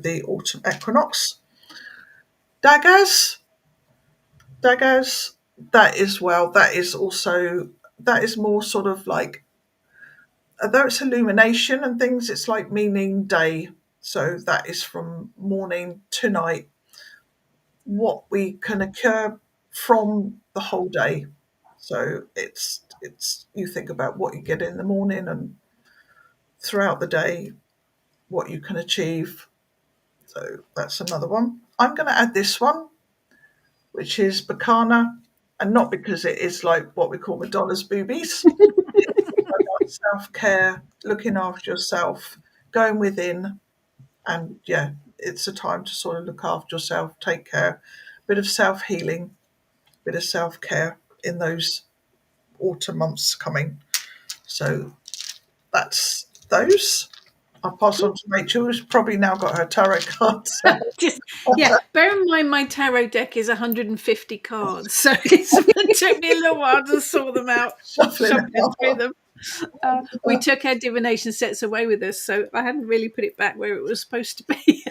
the autumn equinox. Daggers, daggers, that is also, that is more sort of like, although it's illumination and things, it's like meaning day. So that is from morning to night, what we can occur from the whole day. So it's you think about what you get in the morning and throughout the day, what you can achieve. So that's another one. I'm going to add this one, which is Bacana, and not because it is like what we call Madonna's boobies. It's about self-care, looking after yourself, going within, and yeah, it's a time to sort of look after yourself, take care, bit of self-healing, bit of self-care in those autumn months coming. So that's those. I'll pass on to Rachel, who's probably now got her tarot cards out. Just yeah. Bear in mind, my tarot deck is 150 cards, so it took me a little while to sort them out, Shuffling shuffling through out. them. We took our divination sets away with us, so I hadn't really put it back where it was supposed to be.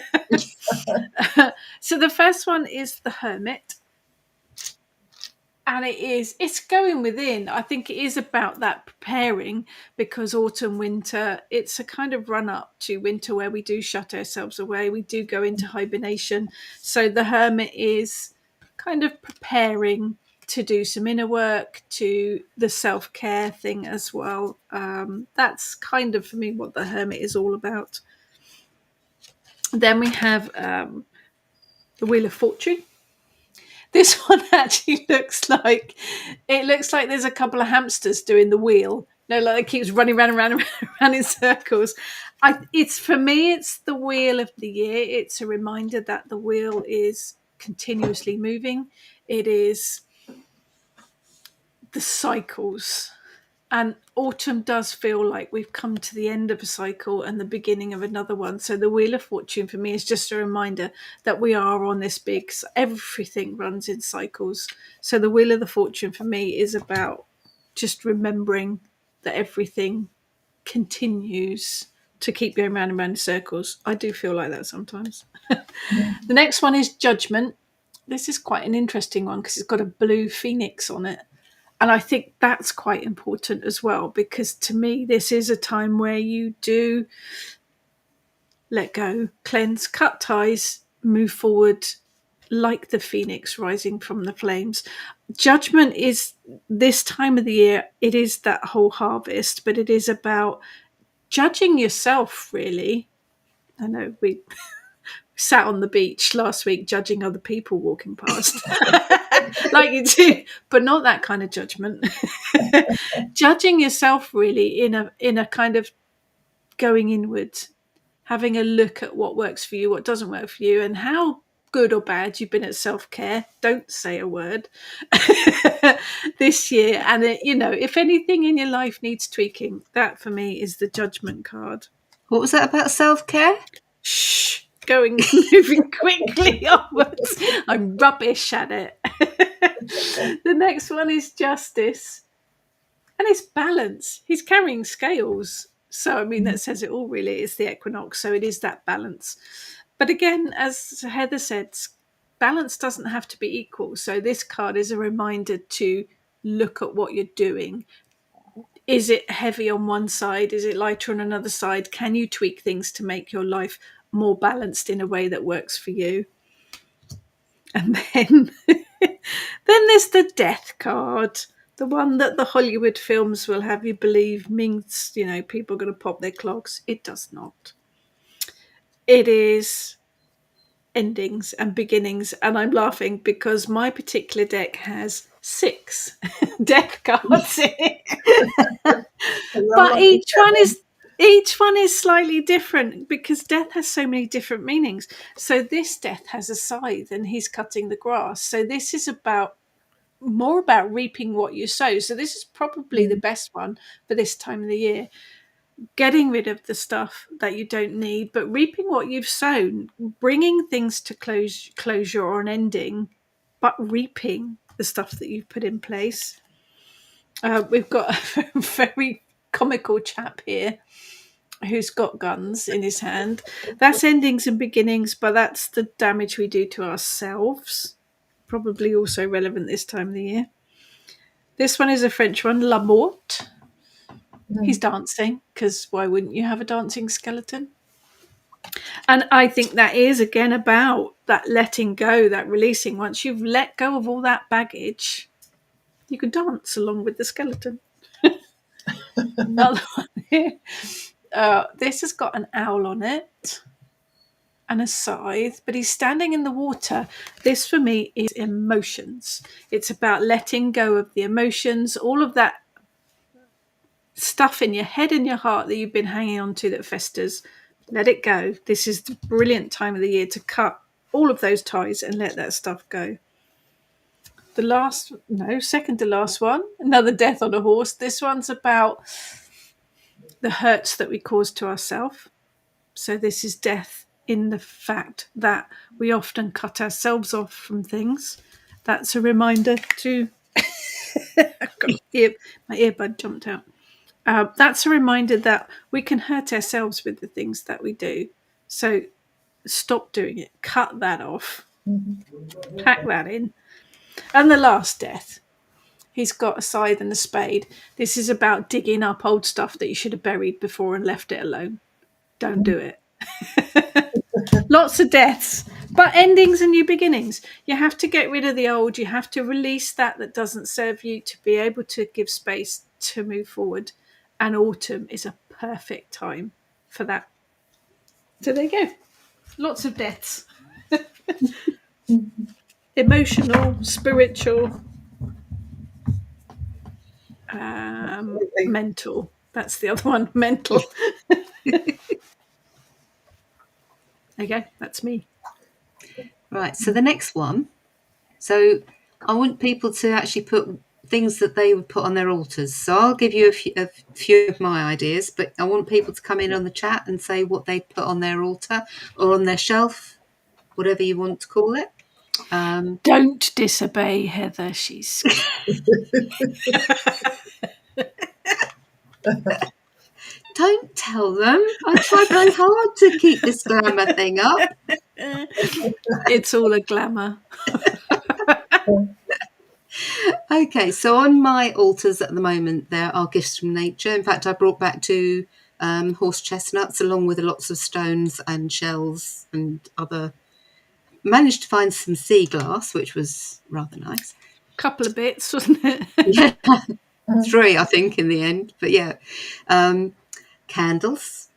So the first one is the Hermit. And it's going within. I think it is about that preparing, because autumn, winter, it's a kind of run up to winter where we do shut ourselves away. We do go into hibernation. So the hermit is kind of preparing to do some inner work, to the self-care thing as well. That's kind of, for me, what the hermit is all about. Then we have the Wheel of Fortune. This one actually looks like there's a couple of hamsters doing the wheel No, like it keeps running round and round and round in circles. It's for me, it's the wheel of the year. It's a reminder that the wheel is continuously moving. It is the cycles. And autumn does feel like we've come to the end of a cycle and the beginning of another one. So the Wheel of Fortune for me is just a reminder that we are on this big, everything runs in cycles. So the Wheel of the Fortune for me is about just remembering that everything continues to keep going round and round in circles. I do feel like that sometimes. The next one is Judgment. This is quite an interesting one because it's got a blue phoenix on it. And I think that's quite important as well, because to me, this is a time where you do let go, cleanse, cut ties, move forward like the phoenix rising from the flames. Judgment is this time of the year, it is that whole harvest, but it is about judging yourself, really. I know we sat on the beach last week judging other people walking past like you do, but not that kind of judgment. Judging yourself really in a kind of going inward, having a look at what works for you, what doesn't work for you, and how good or bad you've been at self-care. Don't say a word this year. And if anything in your life needs tweaking, that for me is the Judgment card. What was that about self-care? Shh, moving quickly onwards. I'm rubbish at it. The next one is Justice, and it's balance. He's carrying scales, so I mean that says it all. Really, it's the equinox, so it is that balance. But again, as Heather said, balance doesn't have to be equal. So this card is a reminder to look at what you're doing. Is it heavy on one side? Is it lighter on another side? Can you tweak things to make your life more balanced in a way that works for you? And then there's the Death card, the one that the Hollywood films will have you believe means, people are going to pop their clogs. It does not. It is endings and beginnings. And I'm laughing because my particular deck has 6 death cards in it. But each one is slightly different because death has so many different meanings. So this death has a scythe and he's cutting the grass. So this is more about reaping what you sow. So this is probably the best one for this time of the year. Getting rid of the stuff that you don't need, but reaping what you've sown, bringing things to closure or an ending, but reaping the stuff that you've put in place. We've got a very comical chap here who's got guns in his hand. That's endings and beginnings, but that's the damage we do to ourselves. Probably also relevant this time of the year. This one is a French one, La Morte. He's dancing, because why wouldn't you have a dancing skeleton? And I think that is, again, about that letting go, that releasing. Once you've let go of all that baggage, you can dance along with the skeleton. Another one here. This has got an owl on it and a scythe, but he's standing in the water. This for me is emotions. It's about letting go of the emotions, all of that stuff in your head and your heart that you've been hanging on to that festers. Let it go. This is the brilliant time of the year to cut all of those ties and let that stuff go. Second to last one, another death on a horse. This one's about the hurts that we cause to ourselves. So this is death in the fact that we often cut ourselves off from things. That's a reminder to my earbud jumped out. That's a reminder that we can hurt ourselves with the things that we do. So stop doing it. Cut that off. Pack that in. And the last death. He's got a scythe and a spade. This is about digging up old stuff that you should have buried before and left it alone. Don't do it. Lots of deaths, but endings and new beginnings. You have to get rid of the old. You have to release that doesn't serve you to be able to give space to move forward. And autumn is a perfect time for that. So there you go. Lots of deaths. Emotional, spiritual, Absolutely. Mental. That's the other one. Mental. Okay, that's me. Right. So the next one. So I want people to actually put things that they would put on their altars. So I'll give you a few of my ideas, but I want people to come in on the chat and say what they put on their altar or on their shelf, whatever you want to call it. Don't disobey Heather. She's scared. Don't tell them. I try very hard to keep this glamour thing up. It's all a glamour. Okay, so on my altars at the moment, there are gifts from nature. In fact, I brought back two horse chestnuts along with lots of stones and shells and other. Managed to find some sea glass, which was rather nice. Couple of bits, wasn't it? Yeah, 3, I think, in the end. But yeah, candles,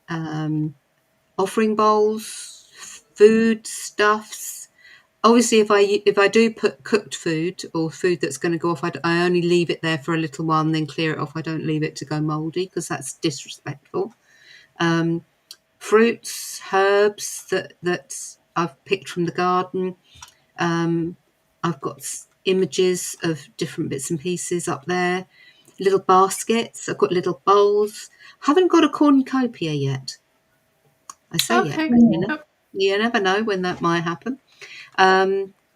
offering bowls, food stuffs. Obviously, if I do put cooked food or food that's going to go off, I only leave it there for a little while and then clear it off. I don't leave it to go mouldy because that's disrespectful. Fruits, herbs that I've picked from the garden. I've got images of different bits and pieces up there. Little baskets. I've got little bowls. Haven't got a cornucopia yet. I say yet. Okay. You never know when that might happen.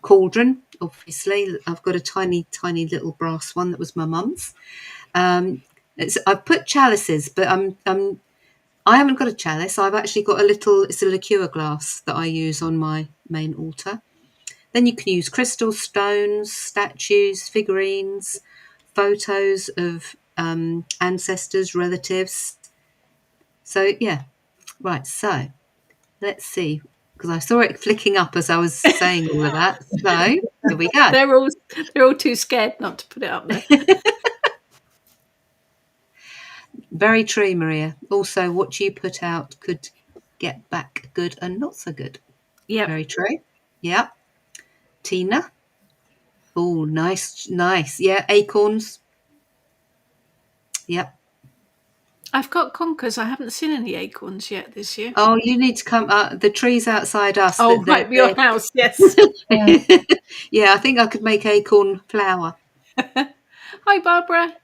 Cauldron, obviously. I've got a tiny, tiny little brass one that was my mum's. I've put chalices, but I haven't got a chalice. I've actually got it's a liqueur glass that I use on my main altar. Then you can use crystal stones, statues, figurines, photos of ancestors, relatives. So, yeah. Right, so let's see. Because I saw it flicking up as I was saying all of that. So, here we go. They're all too scared not to put it up there. Very true, Maria. Also, what you put out could get back good and not so good. Yeah. Very true. Yeah. Tina. Oh, nice, nice. Yeah, acorns. Yep. I've got conkers. I haven't seen any acorns yet this year. Oh, you need to come. The trees outside us. Oh, right, your house, yes. Yeah, I think I could make acorn flour. Hi, Barbara.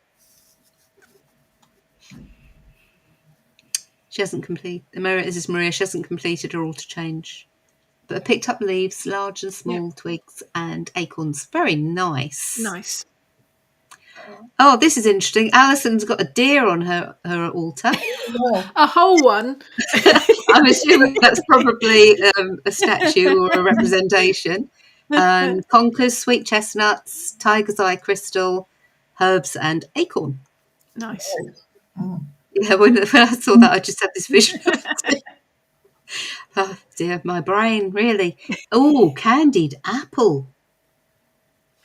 She hasn't completed. This is Maria. She hasn't completed her altar change, but I picked up leaves, large and small, twigs, and acorns. Very nice. Nice. Oh, this is interesting. Alison's got a deer on her altar. A whole one. I'm assuming that's probably a statue or a representation. And conkers, sweet chestnuts, tiger's eye crystal, herbs, and acorn. Nice. Yeah, when I saw that, I just had this vision. Oh dear, my brain, really. Oh, candied apple.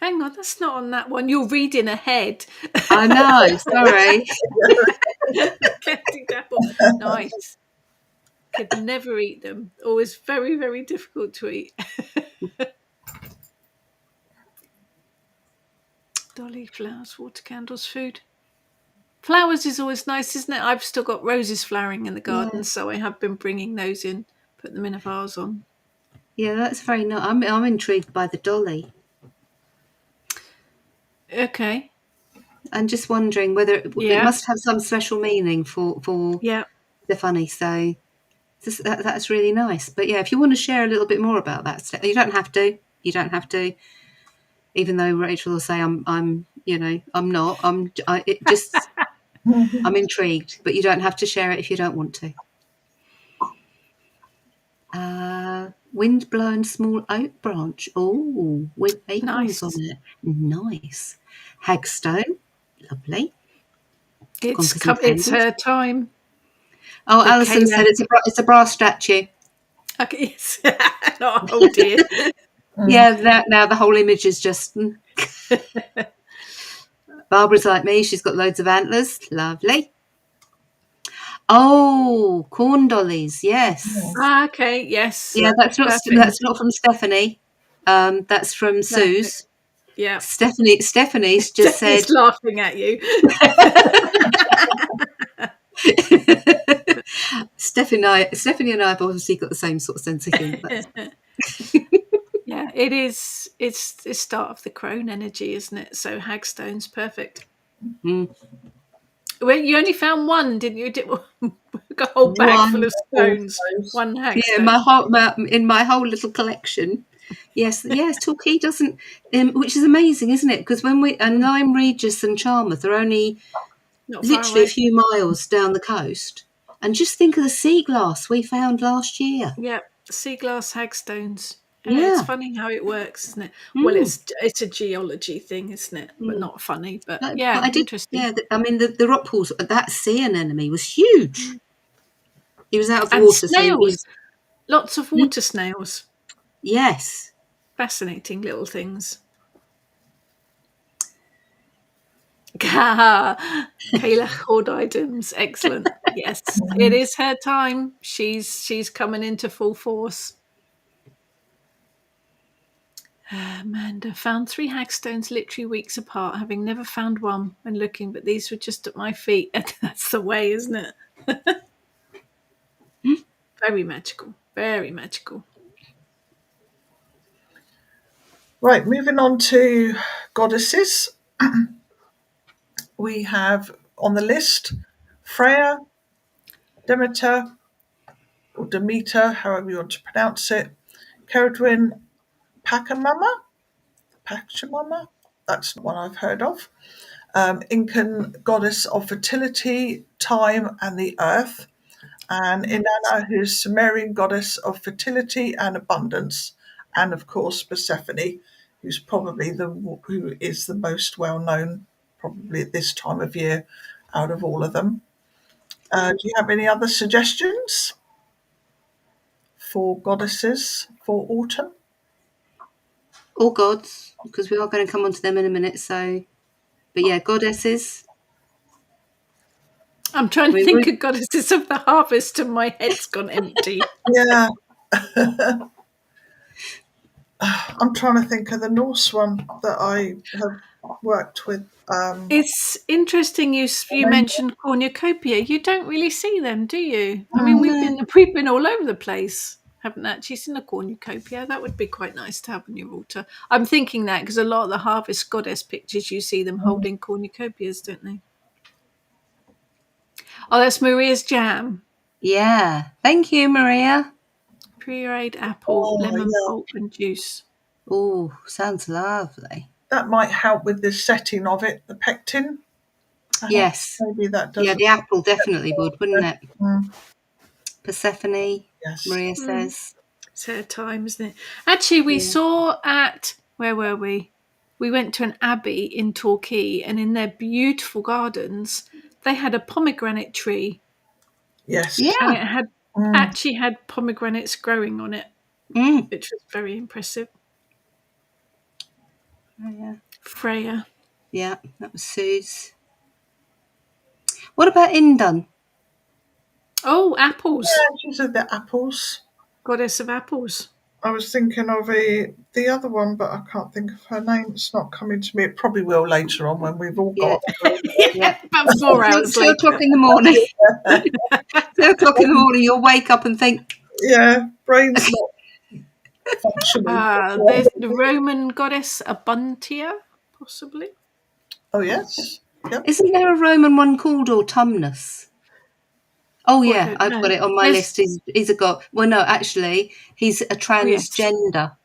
Hang on, that's not on that one. You're reading ahead. I know, sorry. Candied apple. Nice. Could never eat them. Always very, very difficult to eat. Dolly, flowers, water, candles, food. Flowers is always nice, isn't it? I've still got roses flowering in the garden, so I have been bringing those in, put them in a vase on. Yeah, that's very nice. I'm intrigued by the dolly. Okay. I'm just wondering whether it must have some special meaning for Stephanie. So that's really nice. But yeah, if you want to share a little bit more about that, you don't have to. You don't have to. Even though Rachel will say I'm not. I'm intrigued, but you don't have to share it if you don't want to. Wind-blown small oak branch. Oh, with acorns on it. Nice. Hagstone. Lovely. It's her time. Oh, Alison said it's a brass statue. Okay, yes. Oh dear. Yeah, now the whole image is just. Barbara's like me. She's got loads of antlers. Lovely. Oh, corn dollies. Yes. Okay. Yes. Yeah, that's not from Stephanie. That's from Sue's. Yeah. Stephanie's just said. Stephanie's laughing at you. Stephanie and I have obviously got the same sort of sense of humour. Yeah, it is. It's the start of the crone energy, isn't it? So hagstone's perfect. Mm. Well, you only found one, didn't you? A whole bag full One of All stones. those. One Yeah, hagstone. in my whole little collection. Yes, Torquay doesn't, which is amazing, isn't it? Because and Lyme Regis and Charmouth are only Not far literally a away. few miles down the coast. And just think of the sea glass we found last year. Yeah, sea glass hagstones. It's Yeah. funny how it works, isn't it? Well, Mm. it's a geology thing, isn't it? But Mm. not funny. But But yeah, I did, interesting. yeah. I mean, the rock pools, that sea anemone was huge. He was out of the And water, so he. snails. Lots of water snails. Yes. Fascinating little things. Kayla Hoard items. Excellent. Yes, it is her time. She's coming into full force. Amanda found 3 hagstones literally weeks apart, having never found one when looking, but these were just at my feet. That's the way, isn't it? Very magical. Very magical. Right, moving on to goddesses. We have on the list Freya, Demeter, or Demeter, however you want to pronounce it, Ceridwen Pachamama, that's not one I've heard of, Incan goddess of fertility, time, and the earth, and Inanna, who's Sumerian goddess of fertility and abundance, and of course Persephone, who is the most well known, probably at this time of year, out of all of them. Do you have any other suggestions for goddesses for autumn? Or gods, because we are going to come on to them in a minute. So, but yeah, goddesses. I'm trying I to mean, think of goddesses of the harvest, and my head's gone empty. Yeah, I'm trying to think of the Norse one that I have worked with. It's interesting you mentioned cornucopia. You don't really see them, do you? I mean, Mm, we've been all over the place. Haven't actually seen a cornucopia. That would be quite nice to have on your altar. I'm thinking that because a lot of the harvest goddess pictures you see them mm. holding cornucopias, don't they? Oh, that's Maria's jam. yeah. Thank you, Maria. Pureed apple, Oh, lemon yeah, pulp, and juice. Oh, sounds lovely. that might help with the setting of it, the pectin. Yes. Maybe that Yeah, doesn't. the apple definitely would, wouldn't it? Mm, Persephone, yes. Maria says. It's her time, isn't it? Actually, we Yeah. saw at where were we? We went to an abbey in Torquay, and in their beautiful gardens, they had a pomegranate tree, Yes. and Yeah. it had Mm. actually had pomegranates growing on it, Mm. which was very impressive. Oh, yeah. Freya, Yeah, that was Sue's. What about Indun? oh, apples, Yeah, these are the apples. goddess of apples. I was thinking of the other one, but I can't think of her name. It's not coming to me. It probably will later on when we've all Yeah. got through. Yeah. About 4 hours 2 o'clock later. in the morning. 2 o'clock in the morning, you'll wake up and think, Yeah, brain's not functioning. There's the Roman goddess Abuntia, possibly. Oh yes. Yep. isn't there a Roman one called Autumnus? Oh Oh, I yeah, don't I've got know. it on my There's list. He's a god. Well, no, actually, he's a oh yes, transgender,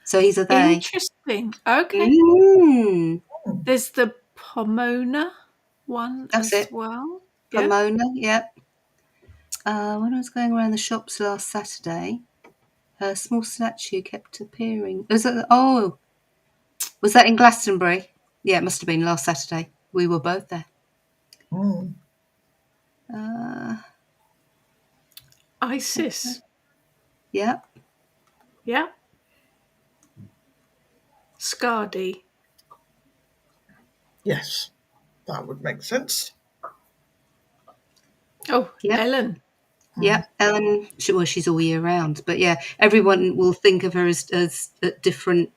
so he's a they. interesting. Okay. Mm, There's the Pomona one that's as it. well. Yeah. Pomona. Yep. When I was going around the shops last Saturday, a small statue kept appearing. Was that in Glastonbury? Yeah, it must have been last Saturday. We were both there. Mm. Uh, Isis. yeah. Yeah. Skadi. Yes, that would make sense. Oh, Yep. Ellen. Yeah, Ellen. She's all year round, but yeah, everyone will think of her as different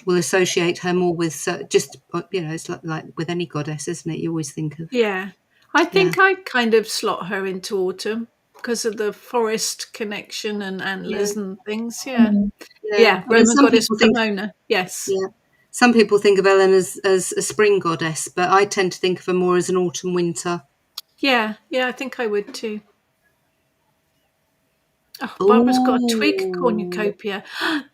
will associate her more with just, it's like with any goddess, isn't it? You always think of, Yeah. I yeah, think I kind of slot her into autumn because of the forest connection and yeah, antlers and things. Yeah. Mm. yeah. Yeah. I mean, Roman goddess Pomona. Yes. yeah, some people think of Ellen as a spring goddess, but I tend to think of her more as an autumn winter. Yeah. Yeah. I think I would too. Oh, Barbara's got a twig Oh, cornucopia.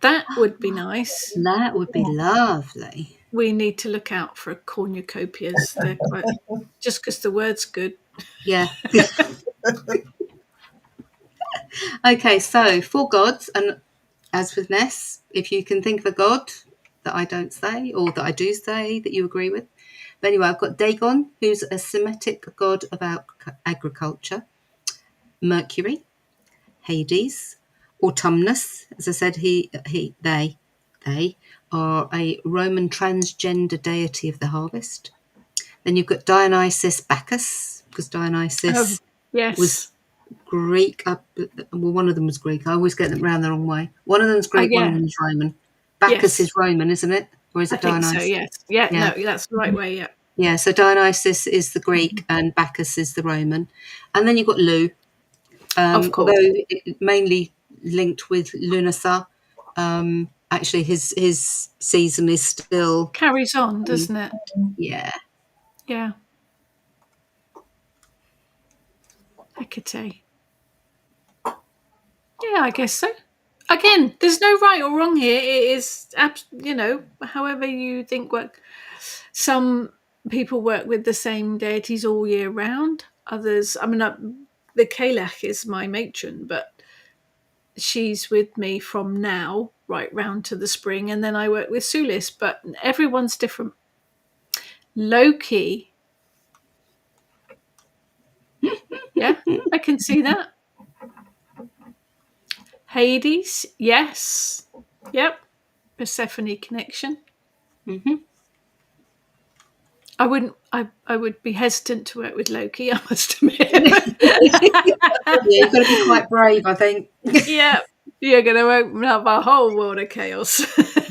That would be nice. that would be lovely. We need to look out for cornucopias. They're quite just because the word's good. Yeah. Okay, so 4 gods, and as with Ness, if you can think of a god that I don't say or that I do say that you agree with. But anyway, I've got Dagon, who's a Semitic god of agriculture, Mercury, Hades, Autumnus, as I said, they are a Roman transgender deity of the harvest. Then you've got Dionysus Bacchus, because Oh, Dionysus was yes. Greek. Well, one of them was Greek. I always get them round the wrong way. One of them's Greek, one of Yeah. them's Roman. Bacchus is Yes. Roman, isn't it? Or is I it think so. Dionysus? Yes. Yeah. Yeah. No, that's the right way. Yeah. Yeah, so Dionysus is the Greek and Bacchus is the Roman. And then you've got Lu, Of although course. mainly linked with Lunasa. Actually, his season is still, Carries on, doesn't it? yeah. Yeah. Hecate. Yeah, I guess so. Again, there's no right or wrong here. It is, however you think work. Some people work with the same deities all year round. Others, the Kalech is my matron, but she's with me from now right round to the spring, and then I work with Sulis. But everyone's different. Loki, yeah, I can see that. Hades, yes, yep. Persephone connection. Hmm. I wouldn't. I would be hesitant to work with Loki. I must admit. Yeah, you've got to be quite brave, I think. Yeah, you're going to open up a whole world of chaos.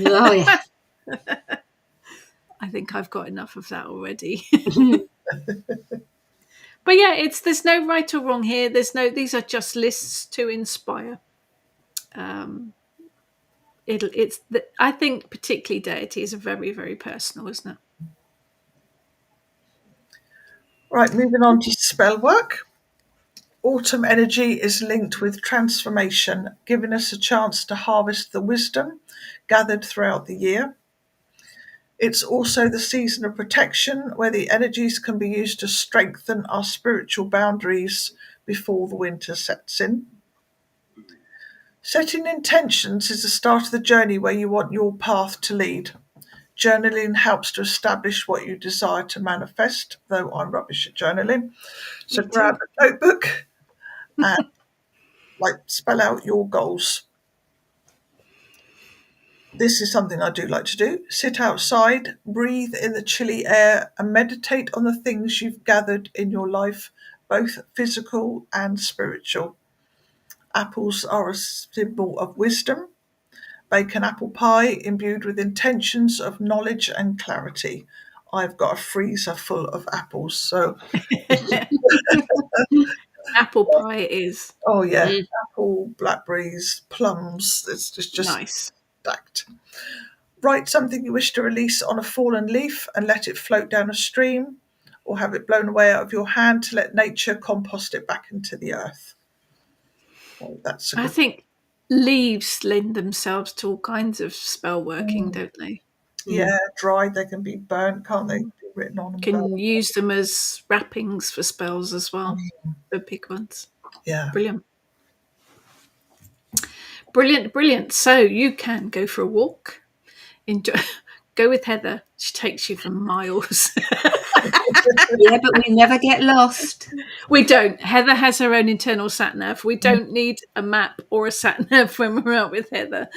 Oh, yeah. I think I've got enough of that already. But yeah, there's no right or wrong here. These are just lists to inspire. Um, I think particularly deities are very, very personal, isn't it? Right, moving on to spell work. Autumn energy is linked with transformation, giving us a chance to harvest the wisdom gathered throughout the year. It's also the season of protection, where the energies can be used to strengthen our spiritual boundaries before the winter sets in. Setting intentions is the start of the journey where you want your path to lead. Journaling helps to establish what you desire to manifest, though I'm rubbish at journaling. So Me grab too. a notebook and spell out your goals. This is something I do like to do. Sit outside, breathe in the chilly air, and meditate on the things you've gathered in your life, both physical and spiritual. Apples are a symbol of wisdom. Bake an apple pie imbued with intentions of knowledge and clarity. I've got a freezer full of apples, so Apple pie is oh yeah, Mm. apple, blackberries, plums. It's just nice. stacked. Write something you wish to release on a fallen leaf and let it float down a stream, or have it blown away out of your hand to let nature compost it back into the earth. Oh, that's a I good. think leaves lend themselves to all kinds of spell working, don't they? Mm. Yeah, dry. They can be burnt, can't they? Mm. Be written on and burnt. Can use them as wrappings for spells as well, the big ones. Yeah. Brilliant. Brilliant, brilliant. So you can go for a walk. Enjoy. Go with Heather. She takes you for miles. Yeah, but we never get lost. We don't. Heather has her own internal sat nav. We don't need a map or a sat nav when we're out with Heather.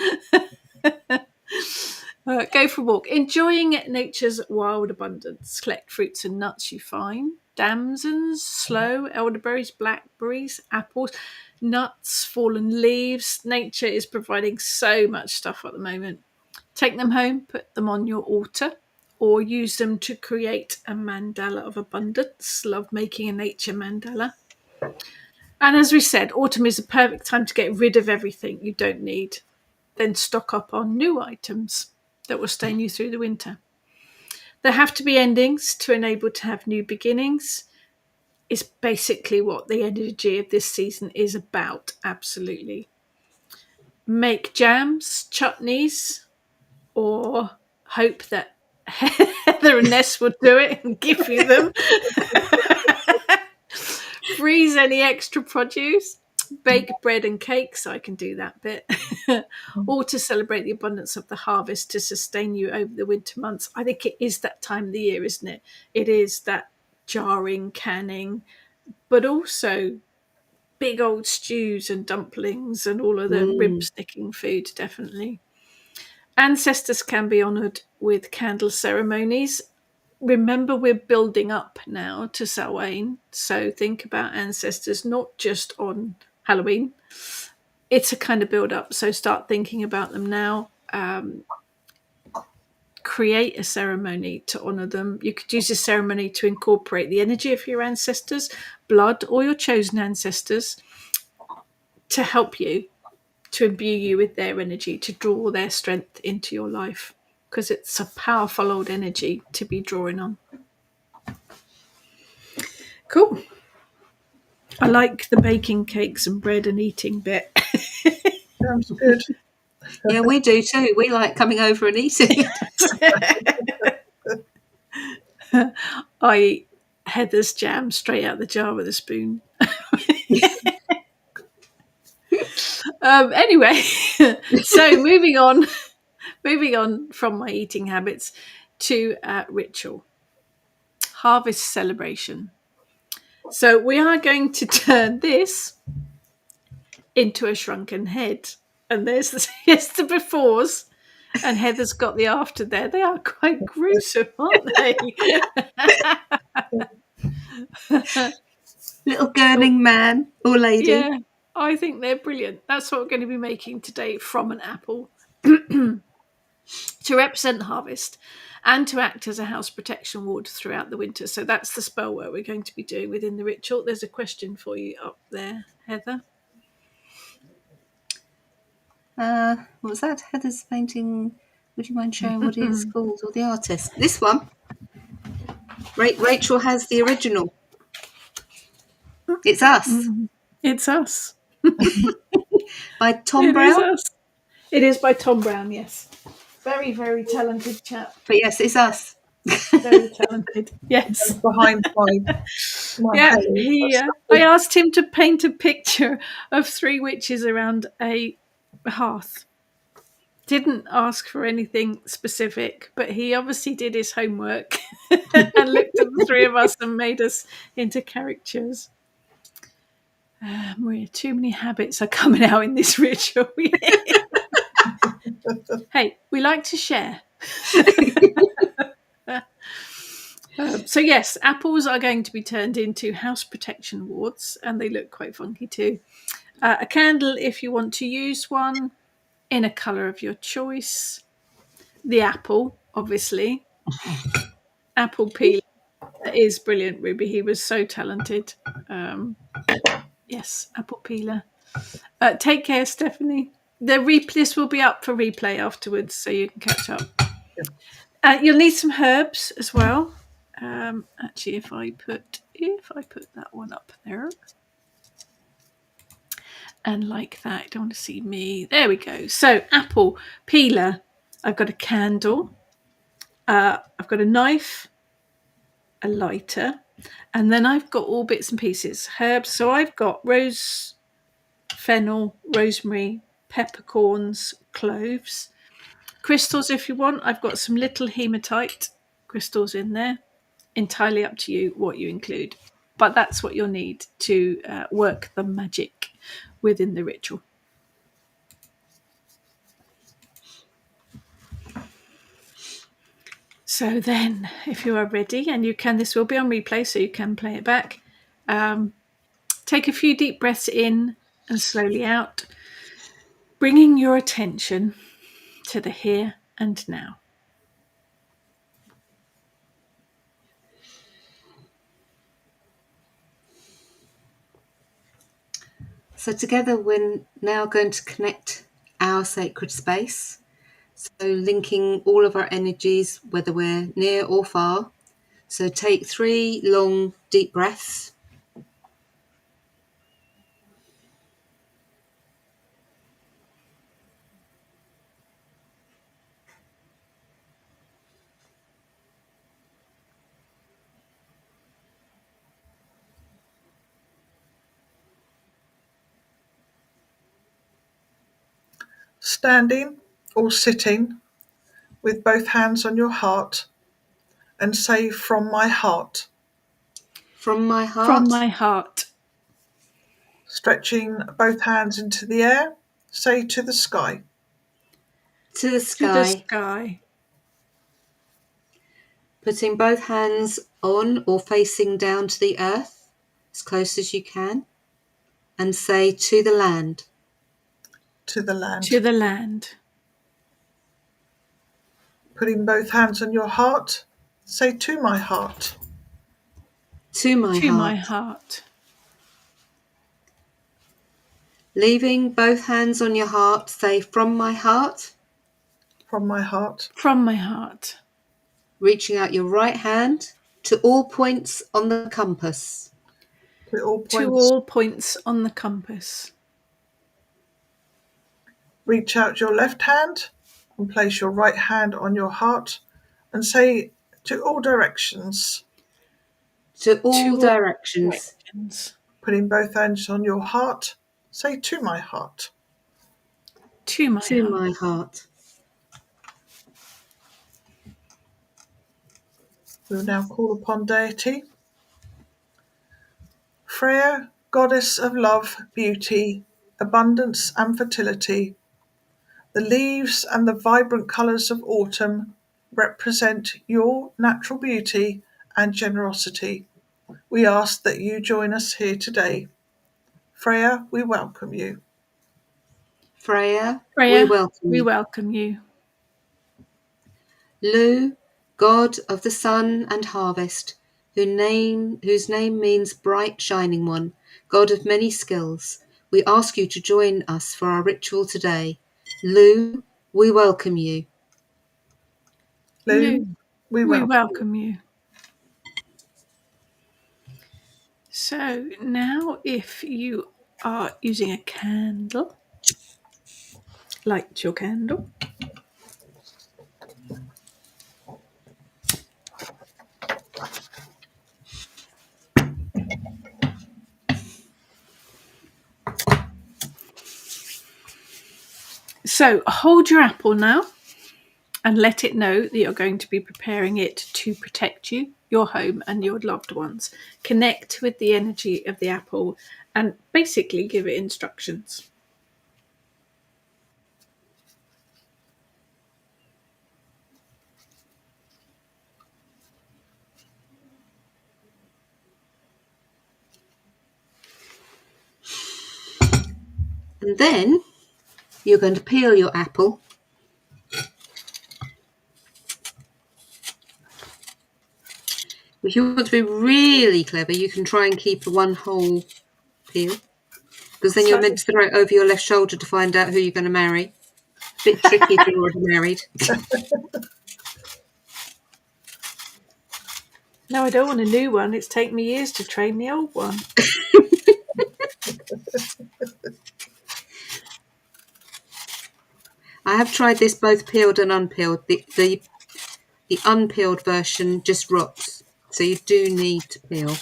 Go for a walk. Enjoying nature's wild abundance. Collect fruits and nuts you find. Damsons, sloe, elderberries, blackberries, apples, nuts, fallen leaves. Nature is providing so much stuff at the moment. Take them home, put them on your altar, or use them to create a mandala of abundance. Love making a nature mandala. And as we said, autumn is a perfect time to get rid of everything you don't need. Then stock up on new items that will sustain you through the winter. There have to be endings to enable to have new beginnings. It's basically what the energy of this season is about, absolutely. Make jams, chutneys, or hope that Heather and Ness will do it and give you them. Freeze any extra produce. Bake bread and cakes. I can do that bit. All to celebrate the abundance of the harvest to sustain you over the winter months. I think it is that time of the year, isn't it? It is that jarring, canning, but also big old stews and dumplings and all of the rib sticking food, definitely. Ancestors can be honoured with candle ceremonies. Remember, we're building up now to Samhain, so think about ancestors not just on Halloween. It's a kind of build up, so start thinking about them now. Create a ceremony to honour them. You could use a ceremony to incorporate the energy of your ancestors, blood, or your chosen ancestors to help you, to imbue you with their energy, to draw their strength into your life, because it's a powerful old energy to be drawing on. Cool. I like the baking cakes and bread and eating bit. Sounds good. Yeah, we do too. We like coming over and eating. I eat Heather's jam straight out the jar with a spoon. Anyway, so moving on from my eating habits to ritual. Harvest celebration. So we are going to turn this into a shrunken head. And there's the befores, and Heather's got the after there. They are quite gruesome, aren't they? Little gurning man or lady. Yeah, I think they're brilliant. That's what we're going to be making today from an apple to represent the harvest and to act as a house protection ward throughout the winter. So that's the spell work we're going to be doing within the ritual. There's a question for you up there, Heather. What was that? Heather's painting. Would you mind showing what it's called, or the artist? This one. Rachel has the original. It's Us. It's Us. By Tom Brown. It is by Tom Brown, yes. Very, very talented chap. But yes, it's Us. Very talented, yes. Behind my yeah. I asked him to paint a picture of three witches around a hearth. Didn't ask for anything specific, but he obviously did his homework and looked at the three of us and made us into caricatures. Too many habits are coming out in this ritual. Hey, we like to share. So yes, apples are going to be turned into house protection wards, and they look quite funky too. A candle, if you want to use one, in a colour of your choice. The apple, obviously. Apple peeler. That is brilliant, Ruby. He was so talented. Yes, apple peeler. Take care, Stephanie. This will be up for replay afterwards, so you can catch up. You'll need some herbs as well. Actually, if I put that one up there, and like that, I don't want to see me. There we go. So apple peeler. I've got a candle. I've got a knife, a lighter, and then I've got all bits and pieces herbs. So I've got rose, fennel, rosemary, peppercorns, cloves, crystals if you want. I've got some little hematite crystals in there. Entirely up to you what you include, but that's what you'll need to work the magic within the ritual. So then, if you are ready, and this will be on replay, so you can play it back. Take a few deep breaths in and slowly out, bringing your attention to the here and now. So together we're now going to connect our sacred space. So linking all of our energies, whether we're near or far. So take 3 long, deep breaths. Standing or sitting with both hands on your heart and say, from my heart. From my From heart my heart. Stretching both hands into the air, say to the sky. to the To the sky. sky. Putting both hands on or facing down to the earth as close as you can. And say to the land. To the land. To the land. Putting both hands on your heart, say to my heart. To my To heart. my heart. Leaving both hands on your heart, say from my heart. From my heart. From my heart. Reaching out your right hand to all points on the compass. To all To points. all points on the compass. Reach out your left hand and place your right hand on your heart and say to all directions. To all To all directions. directions. Putting both hands on your heart, say to my heart. To my To heart. my heart. We will now call upon deity. Freya, goddess of love, beauty, abundance and fertility, the leaves and the vibrant colours of autumn represent your natural beauty and generosity. We ask that you join us here today. Freya, we welcome you. Freya, we Freya, welcome we you. welcome you. Lu, god of the sun and harvest, whose name means bright shining one, god of many skills, we ask you to join us for our ritual today. Lu, we welcome you. Lou, Lou, we we welcome you. welcome you. So now if you are using a candle, light your candle. So hold your apple now and let it know that you're going to be preparing it to protect you, your home, and your loved ones. Connect with the energy of the apple and basically give it instructions. And then you're going to peel your apple. If you want to be really clever, you can try and keep one whole peel, because then you're meant to throw it over your left shoulder to find out who you're going to marry. A bit tricky if you're already married. No, I don't want a new one. It's taken me years to train the old one. I have tried this both peeled and unpeeled. The unpeeled version just rots, so you do need to peel.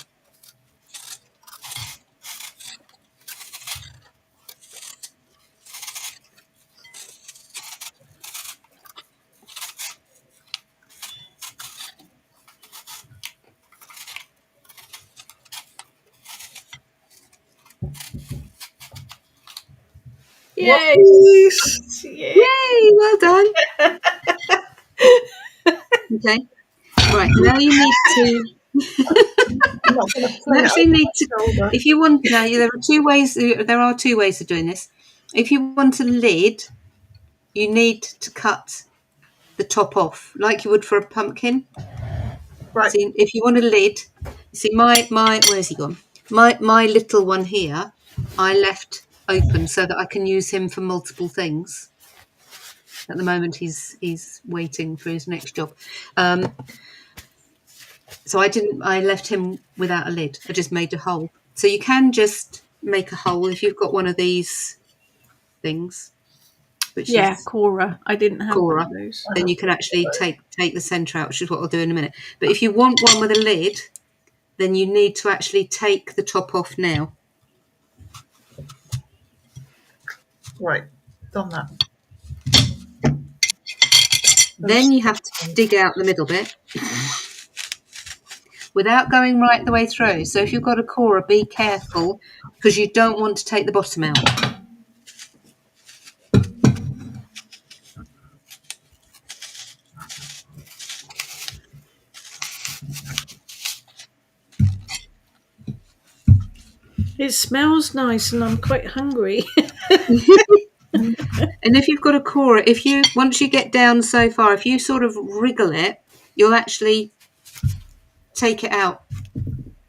Yay! Yes. Yeah. Yay! Well done. Okay. Right, now you need to. I'm not going to You fling it actually over need my to. shoulder. If you want, now there are two ways. There are two ways of doing this. If you want a lid, you need to cut the top off, like you would for a pumpkin. Right. See, if you want a lid, see my where's he gone? My little one here, I left open so that I can use him for multiple things. At the moment, he's waiting for his next job. So I left him without a lid. I just made a hole. So you can just make a hole if you've got one of these things, which Yeah, is Cora. I didn't have one Cora. of those. Then you can actually take the centre out, which is what I'll do in a minute. But if you want one with a lid, then you need to actually take the top off now. Right. Done that. Then you have to dig out the middle bit without going right the way through. So if you've got a Cora, be careful because you don't want to take the bottom out. It smells nice, and I'm quite hungry. And if you've got a Cora, once you get down so far, if you sort of wriggle it, you'll actually take it out.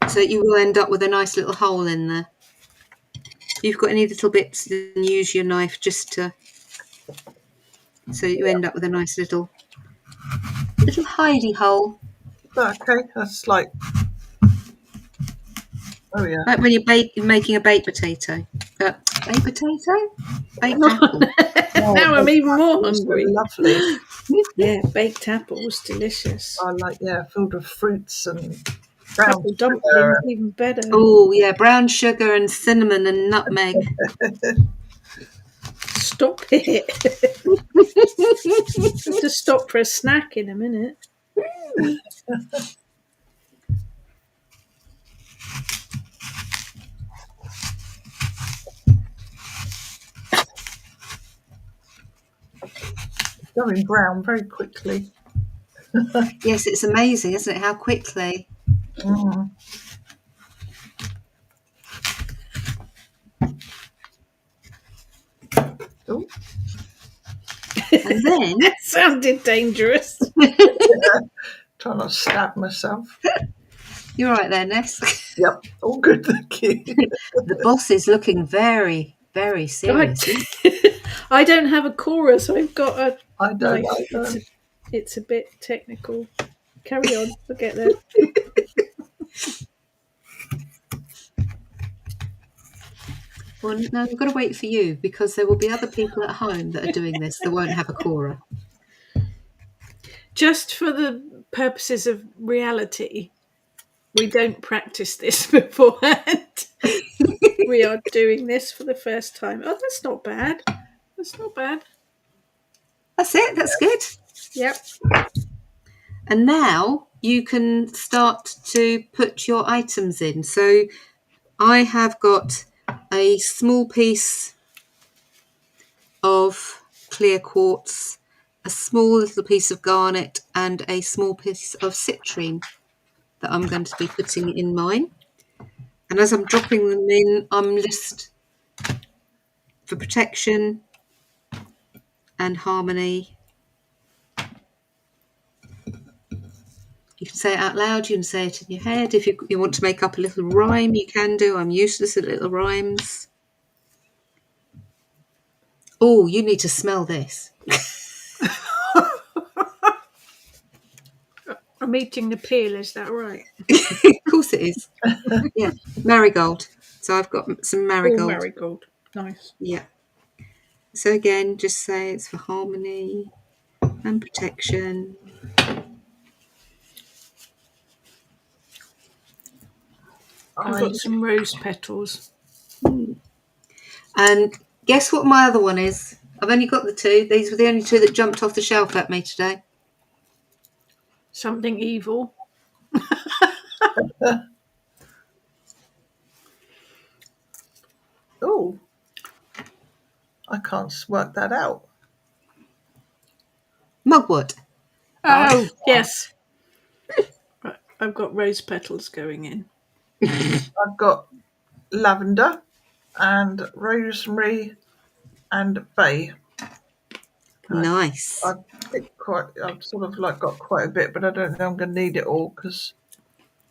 So you will end up with a nice little hole in there. If you've got any little bits, then use your knife just to, so you end up with a nice little hidey hole. Okay, that's like, oh yeah. Like when you're making a baked potato. Baked potato? Baked apple. Now I'm even more Apples are hungry. lovely. Yeah, baked apples, delicious. I like, filled with fruits and brown Apple sugar. dumplings, even better. Oh, yeah, brown sugar and cinnamon and nutmeg. Stop it. Have to stop for a snack in a minute. Going brown very quickly. Yes, it's amazing, isn't it? How quickly. Mm. Oh, And then That sounded dangerous. try not to stab myself. you're right there, Ness. Yep, all good, thank you. The boss is looking very, very serious. I don't have a Cora, so I've got a I don't knife. either. It's a bit technical. Carry on, we'll get there. Well, no, we've got to wait for you because there will be other people at home that are doing this that won't have a Cora. Just for the purposes of reality, we don't practice this beforehand. We are doing this for the first time. Oh, that's not bad. That's not bad. That's it. That's good. Yep. And now you can start to put your items in. So I have got a small piece of clear quartz, a small little piece of garnet, and a small piece of citrine that I'm going to be putting in mine. And as I'm dropping them in, I'm just for protection and harmony. You can say it out loud, you can say it in your head. If you want to make up a little rhyme, you can do. I'm useless at little rhymes. Oh, you need to smell this. I'm eating the peel, is that right? Of course it is. Yeah, marigold. So I've got some marigold. Oh, marigold. Nice. Yeah. So again, just say it's for harmony and protection. I've got some rose petals. And guess what my other one is? I've only got the two. These were the only two that jumped off the shelf at me today. Something evil. Oh, I can't work that out. Mugwort. Oh, yes. Right, I've got rose petals going in. I've got lavender and rosemary and bay. Nice. I picked I've sort of like got quite a bit, but I don't think I'm going to need it all because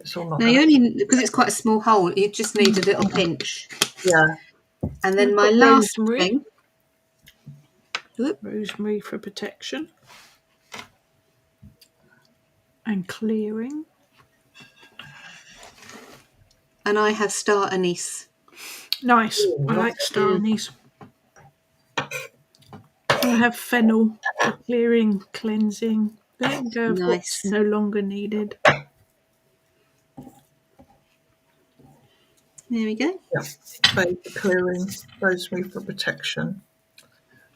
it's all not Now going you to. only, because it's quite a small hole, you just need a little pinch. Yeah. And then We've my got last rosemary. thing. Whoop, Rosemary for protection and clearing. and I have star anise. Nice. I like star anise. I have fennel for clearing, cleansing, letting go of what's Nice. no longer needed. There we go. Yeah. Bay for clearing, rosemary for protection,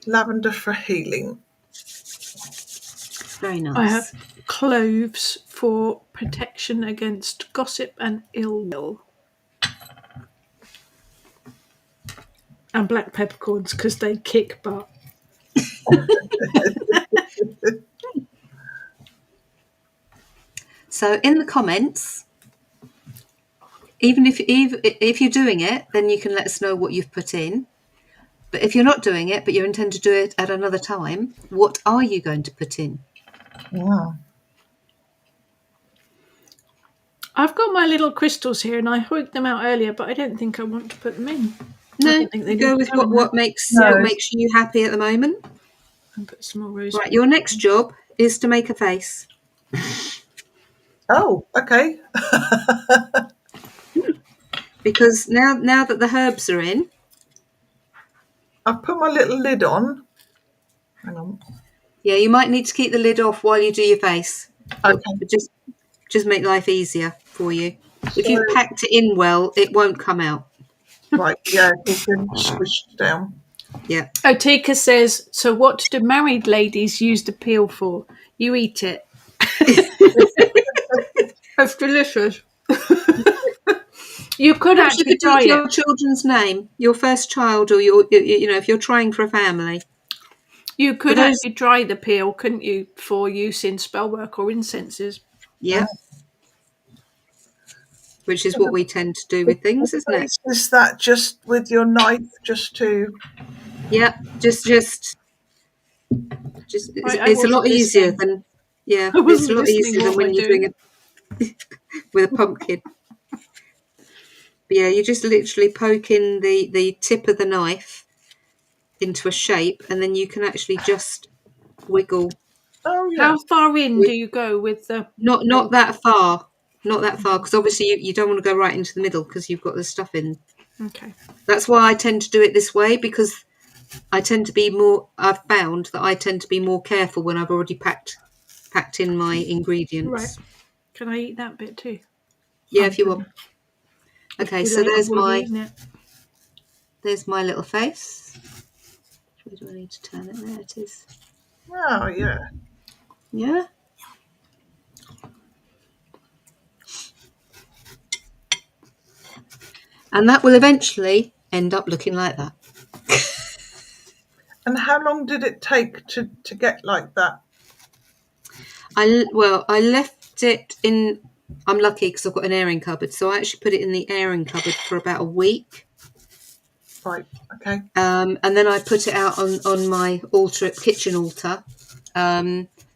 lavender for healing. Very I have nice. cloves for protection against gossip and ill will. And black peppercorns because they kick butt. So in the comments, even if you're doing it, then you can let us know what you've put in. But if you're not doing it, but you intend to do it at another time, what are you going to put in? Yeah. I've got my little crystals here and I hooked them out earlier, but I don't think I want to put them in. I No, don't think they go need with to go in there. what makes No. you happy at the moment. And put some more rosemary. Right, your next job is to make a face. Oh, okay. Because now that the herbs are in, I've put my little lid on. Hang on. yeah, you might need to keep the lid off while you do your face. Okay. But just make life easier for you. If So, you've packed it in well, it won't come out. right, yeah, it's been squished down. Yeah. Otika says, so what do married ladies use the peel for? You eat it. It's delicious. You could Perhaps you actually could do it try for it. your children's name, your first child, or your, if you're trying for a family. You could those- actually dry the peel, couldn't you, for use in spell work or incenses? Yeah. Which is what we tend to do with things, isn't it? Is that just with your knife, just to? Yeah. Just I it's a wasn't lot easier listening. than I it's a wasn't lot listening. easier than What am I when you're doing doing? it with a pumpkin. But yeah, you just literally poke in the tip of the knife into a shape, and then you can actually just wiggle. Oh yeah, How far in With, do you go with the not that far, because obviously you don't want to go right into the middle because you've got the stuff in. Okay. That's why I tend to do it this way, because I tend to be more. I've found that I tend to be more careful when I've already packed in my Right. ingredients. Can I eat that bit too? Yeah, I'm if you good. want. It's Okay, too so late. I've already eaten it. there's my little face. Where do I need to turn it? There it is. oh yeah. Yeah. And that will eventually end up looking like that. And how long did it take to get like that? I left it in. I'm lucky because I've got an airing cupboard, so I actually put it in the airing cupboard for about a week. Right. Okay. And then I put it out on my kitchen altar.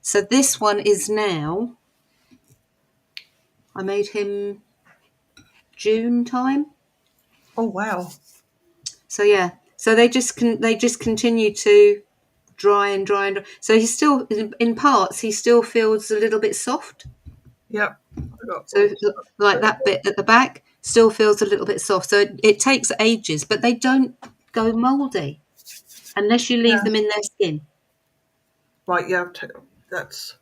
So this one is now. I made him June time. Oh wow. So yeah, so they just continue to dry and dry and dry. So he's still in parts. He still feels a little bit soft. Yep. I got So like that bit at the back still feels a little bit soft. So it takes ages, but they don't go mouldy unless you leave yeah. them in their skin. Right. Yeah. That's.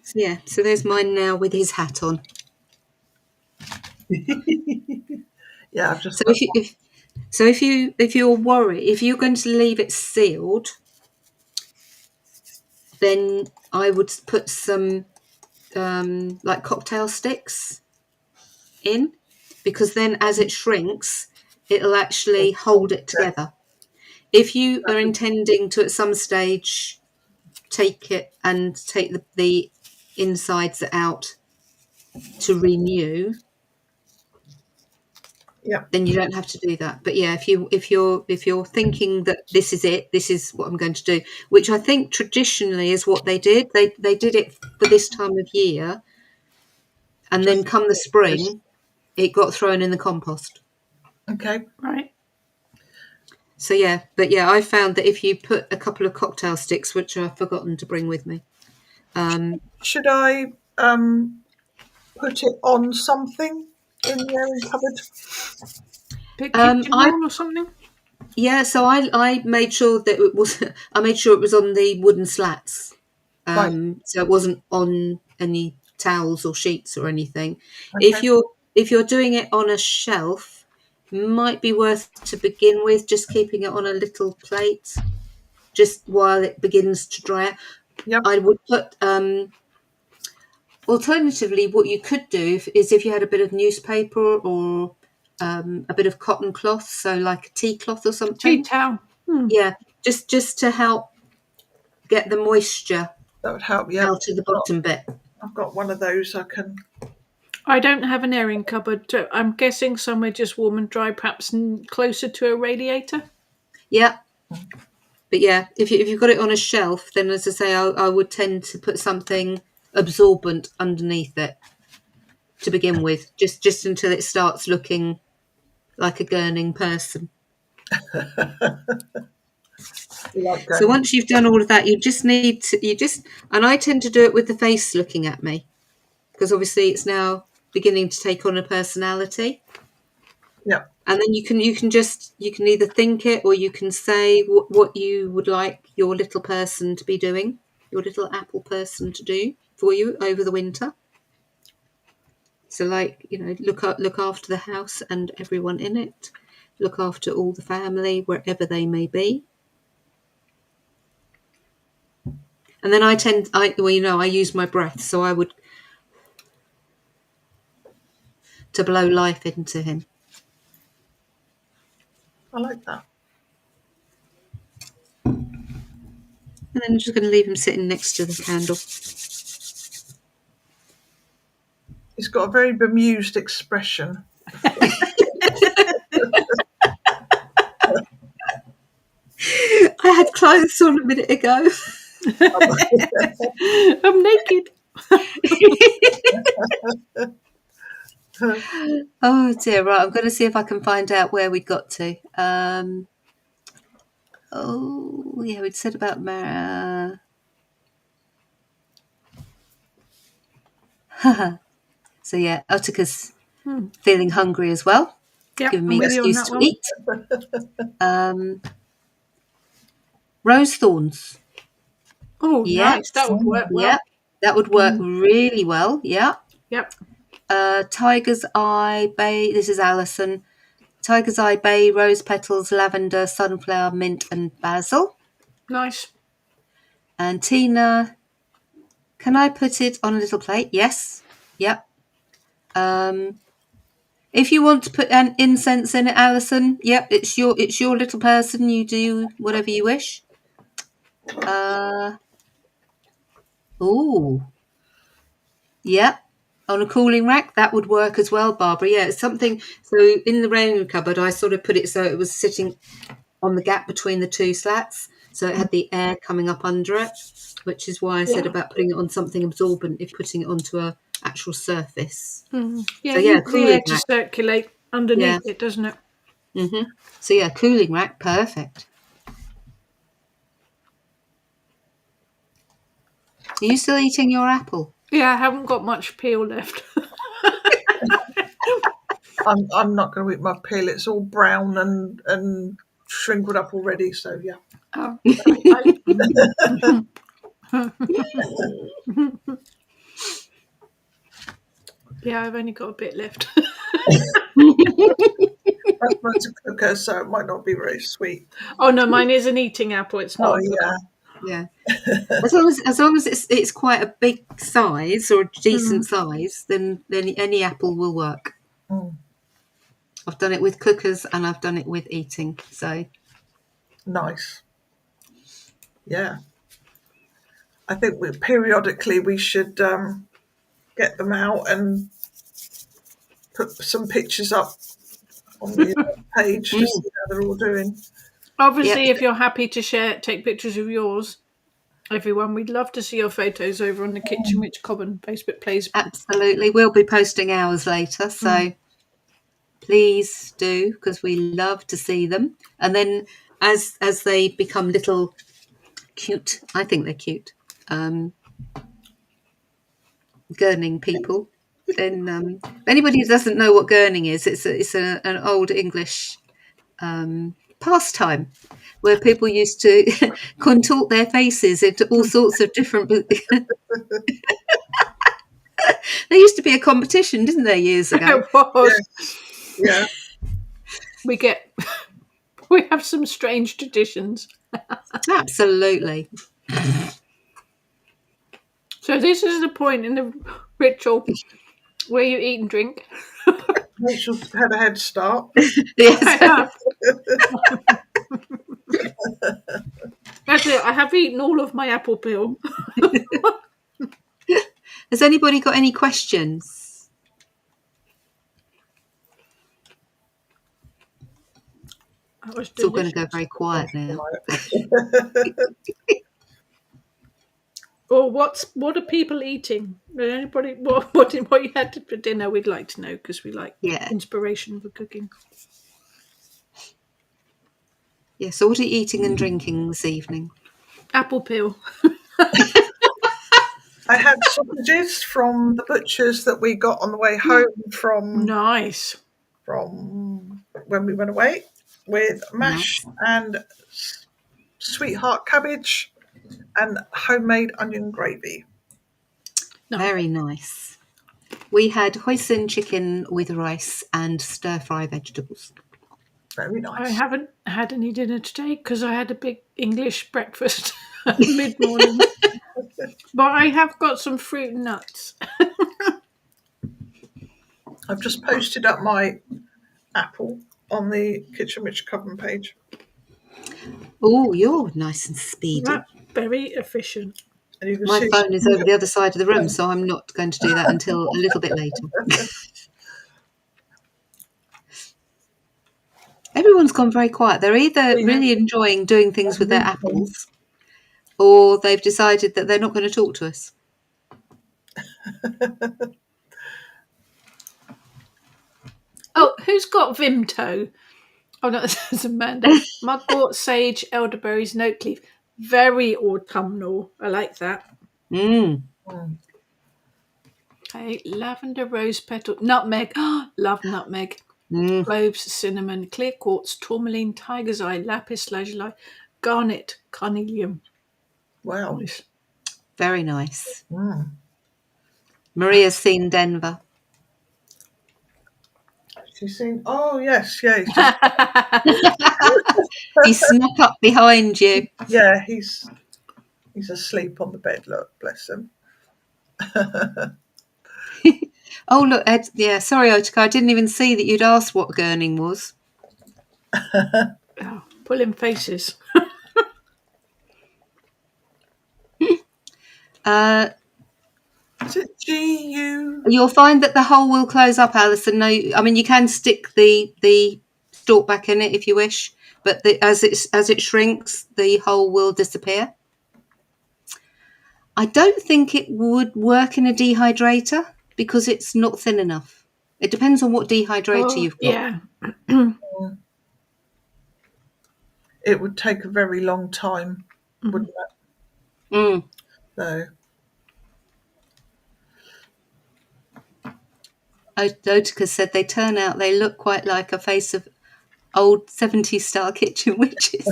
So yeah. So there's mine now with his hat on. Yeah. I've just. So if you're worried, if you're going to leave it sealed, then I would put some like cocktail sticks in, because then as it shrinks, it'll actually hold it together. If you are intending to at some stage take it and take the insides out to renew, Yeah. then you don't have to do that. But yeah, if you're thinking that this is it, this is what I'm going to do, which I think traditionally is what they did. They did it for this time of year, and then Just come the spring, it got thrown in the compost. okay. Right. So yeah, but yeah, I found that if you put a couple of cocktail sticks, which I've forgotten to bring with me, Should I put it on something in the airing cupboard? Bit kitchen I roll or something? yeah, so I made sure that it was I made sure it was on the wooden slats, Right. so it wasn't on any towels or sheets or anything. Okay. If you're doing it on a shelf, might be worth to begin with just keeping it on a little plate, just while it begins to dry out. Yep. I would put alternatively, what you could do is if you had a bit of newspaper or a bit of cotton cloth, so like a tea cloth or Tea something. towel. Yeah, just to help get the moisture That would help. Yep. out of the bottom bit. I've got one of those. I can. I don't have an airing cupboard. I'm guessing somewhere just warm and dry, perhaps closer to a radiator. Yeah, but yeah, if you've got it on a shelf, then as I say, I would tend to put something absorbent underneath it to begin with, just until it starts looking like a gurning person. Like So going. once you've done all of that, and I tend to do it with the face looking at me, because obviously it's now beginning to take on a personality. Yep. And then you can either think it or you can say what you would like your little person to be doing, your little apple person to do for you over the winter. So like, look after the house and everyone in it, look after all the family wherever they may be. And then I use my breath, so I would to blow life into him. I like that. And then I'm just going to leave him sitting next to the candle. He's got a very bemused expression. I had clothes on a minute ago. I'm naked. Oh dear, right. I'm going to see if I can find out where we got to. Oh yeah, we'd said about So yeah, Otika's feeling hungry as well, Yeah, giving I'm me with you on excuse that to one. eat. Rose thorns. Oh, Yeah, nice. That would work well. yeah, that would work really well. Yeah. Yep. Tiger's Eye Bay. This is Alison. Tiger's Eye Bay, rose petals, lavender, sunflower, mint, and basil. Nice. And Tina, can I put it on a little plate? Yes. Yep. If you want to put an incense in it, Alison, yep, it's your little person. You do whatever you wish. Oh, yep. On a cooling rack, that would work as well, Barbara. Yeah, it's something. So in the rain cupboard, I sort of put it so it was sitting on the gap between the two slats, so it had the air coming up under it, which is why I said about putting it on something absorbent if putting it onto a actual surface. Yeah, So it yeah, needs the cooling air to rack. circulate underneath it, doesn't it? So yeah, cooling rack, perfect. Are you still eating your apple? Yeah, I haven't got much peel left. I'm not going to eat my peel. It's all brown and shrinkled up already. So yeah. Oh, yeah, I've only got a bit left. That's meant to cooker, so it might not be very sweet. Oh no, mine is an eating apple. It's not Oh a cooker. Yeah. As long as it's quite a big size or a decent size, then any apple will work. I've done it with cookers and I've done it with eating. So Nice. Yeah. I think periodically we should get them out and put some pictures up on the page to see how they're all doing. Obviously, Yep. if you're happy to take pictures of yours, everyone, we'd love to see your photos over on the Kitchen Witch Common Facebook page. Absolutely. We'll be posting ours later, so please do, because we love to see them. And then as they become little cute, I think they're cute, gurning people, then if anybody who doesn't know what gurning is, it's an old English pastime where people used to contort their faces into all sorts of different. There used to be a competition, didn't there, years ago? It was. Yeah. We we have some strange traditions. Absolutely. So this is the point in the ritual where you eat and drink. Rachel's had a head start. Yes. I have. That's it. I have eaten all of my apple peel. Has anybody got any questions? That was It's all going to delicious. go very quiet now. Or what are people eating? Anybody? What you had for dinner? We'd like to know because we like Yeah. inspiration for cooking. Yeah. So what are you eating and drinking this evening? Apple peel. I had sausages from the butchers that we got on the way home from Nice. when we went away, with mash and sweetheart cabbage and homemade onion gravy. No. Very nice. We had hoisin chicken with rice and stir-fry vegetables. Very nice. I haven't had any dinner today because I had a big English breakfast mid-morning. But I have got some fruit and nuts. I've just posted up my apple on the Kitchen Witch Coven page. Oh, you're nice and speedy. That's very efficient. And you can My see phone is over the other side of the room, so I'm not going to do that until a little bit later. Everyone's gone very quiet. They're either really enjoying doing things with their apples, or they've decided that they're not going to talk to us. Oh, who's got Vimto? Oh, no, that's Amanda. Mugwort, sage, elderberries, and oak leaf. Very autumnal. I like that. Mm. Okay, lavender, rose petal, nutmeg. Love nutmeg. Mm. Cloves, cinnamon, clear quartz, tourmaline, tiger's eye, lapis lazuli, garnet, carnelian. Wow. Nice. Very nice. Maria's seen Denver. She's seen. Oh yes, yeah. He's just, He snuck up behind you. yeah, he's asleep on the bed. Look, bless him. Oh, look, Ed. Yeah, sorry, Otika. I didn't even see that you'd asked what gurning was. Oh, pulling faces. Is it GU? You'll find that the hole will close up, Alison. No, I mean you can stick the stalk back in it if you wish, but as it shrinks, the hole will disappear. I don't think it would work in a dehydrator because it's not thin enough. It depends on what dehydrator you've got. Yeah. It would take a very long time, wouldn't it? Mm. So Otika said they look quite like a face of old 70s style kitchen witches.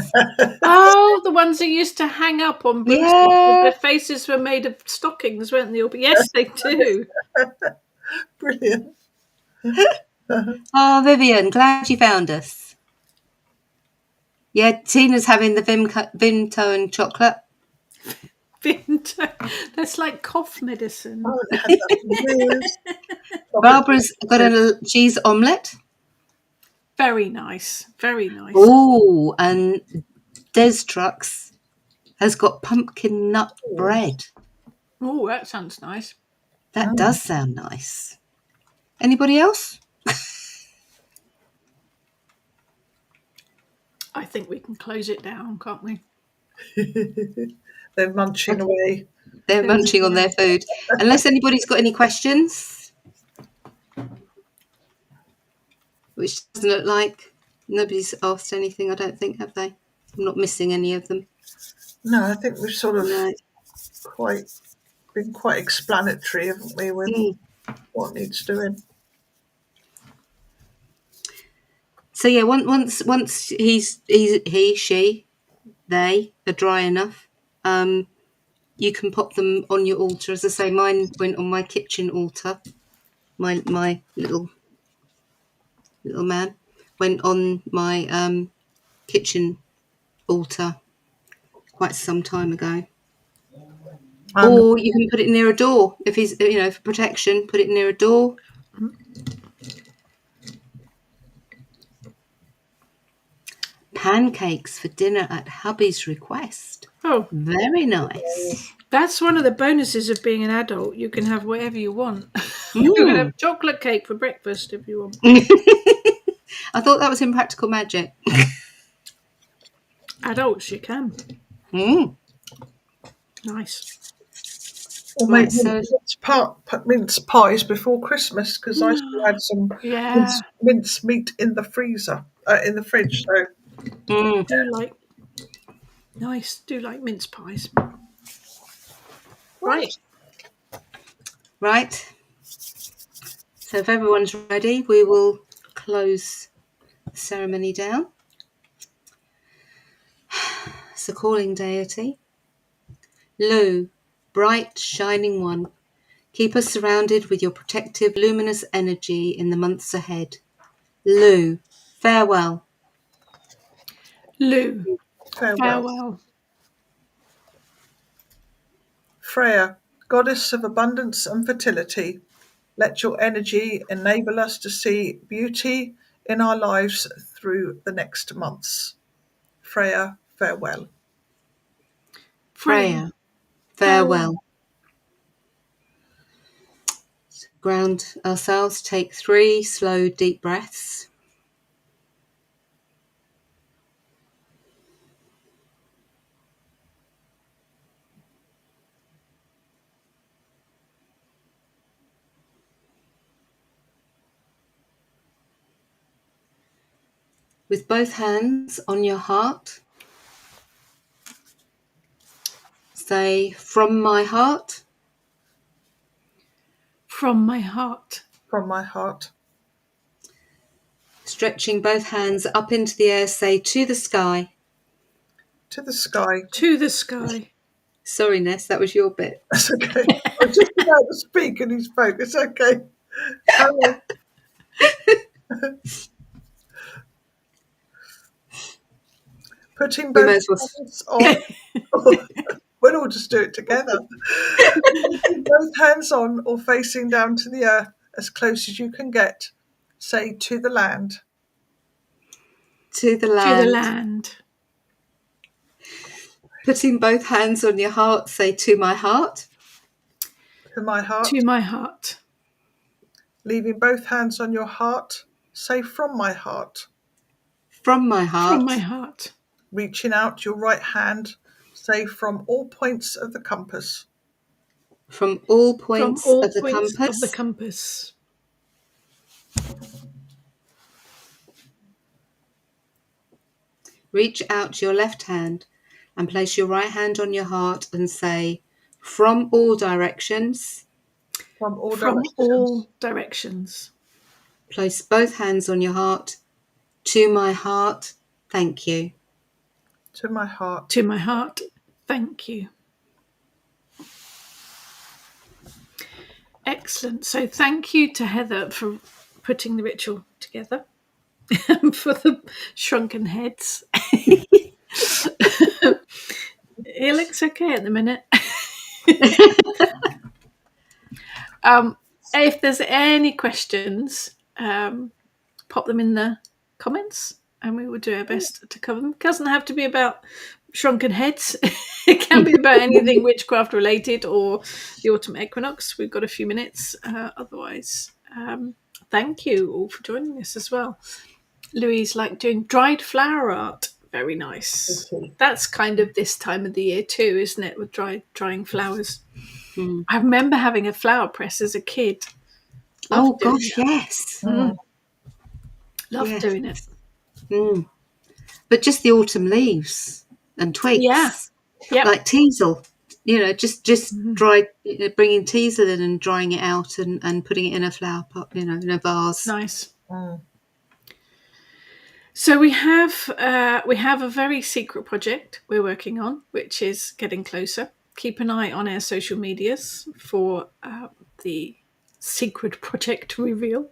Oh, the ones that used to hang up on broomsticks. Yeah. Their faces were made of stockings, weren't they? But yes, they do. brilliant. Oh, Vivian, glad you found us. Yeah, Tina's having the Vimto and chocolate. Vimto. That's like cough medicine. Oh, it had that years. Barbara's got a cheese omelette. Very nice. Very nice. Oh, and Des Trucks has got pumpkin nut bread. Oh, that sounds nice. That does sound nice. Anybody else? I think we can close it down, can't we? They're munching away. They're munching on their food. Unless anybody's got any questions, which doesn't look like nobody's asked anything, I don't think, have they? I'm not missing any of them. No, I think we've sort of No. been quite explanatory, haven't we, with what needs doing. So yeah, once he, she, they are dry enough, you can pop them on your altar. As I say, mine went on my kitchen altar. My little man went on my kitchen altar quite some time ago. Or you can put it near a door if he's, for protection. Put it near a door. Pancakes for dinner at hubby's request. Oh, Very nice. that's one of the bonuses of being an adult. You can have whatever you want. You can have chocolate cake for breakfast if you want. I thought that was Impractical Magic. Adults, you can. Nice. Or maybe mince pies before Christmas, because I still had some mince meat in the freezer, in the fridge. So Do like mince pies. Right. So if everyone's ready, we will close the ceremony down. So calling deity. Lu, bright, shining one, keep us surrounded with your protective, luminous energy in the months ahead. Lu, farewell. Lu, farewell. Freya, goddess of abundance and fertility, let your energy enable us to see beauty in our lives through the next months. Freya, farewell. Freya, farewell. Ground ourselves, take 3 slow, deep breaths. With both hands on your heart, say, from my heart. From my heart. From my heart. Stretching both hands up into the air, say, to the sky. To the sky. To the sky. Sorry, Ness, that was your bit. That's okay. I was just about to speak and he spoke. It's okay. Putting both hands on. We'll all just do it together. Putting both hands on or facing down to the earth as close as you can get. Say, to the land. To the land. To the land. Putting both hands on your heart, say, to my heart. To my heart. To my heart. Leaving both hands on your heart, say, from my heart. From my heart. From my heart. Reaching out your right hand, say, from all points of the compass. From all points of the compass. Of the compass. Reach out your left hand and place your right hand on your heart and say, from all directions. From all From directions. all directions. Place both hands on your heart. To my heart, thank you. To my heart. To my heart, thank you. Excellent. So thank you to Heather for putting the ritual together. For the shrunken heads. It looks okay at the minute. If there's any questions, pop them in the comments and we will do our best to cover them. It doesn't have to be about shrunken heads. It can be about anything witchcraft related or the autumn equinox. We've got a few minutes. Otherwise, thank you all for joining us as well. Louise liked doing dried flower art. Very nice. Okay. That's kind of this time of the year too, isn't it? With drying flowers. Mm. I remember having a flower press as a kid. Oh Loved doing gosh, it. yes. Loved Yes. doing it. Mm. But just the autumn leaves and Yeah. twigs, Yep. like teasel. Just dry, bringing teasel in and drying it out and putting it in a flower pot, in a vase. Nice. Mm. So we have a very secret project we're working on, which is getting closer. Keep an eye on our social medias for the secret project reveal.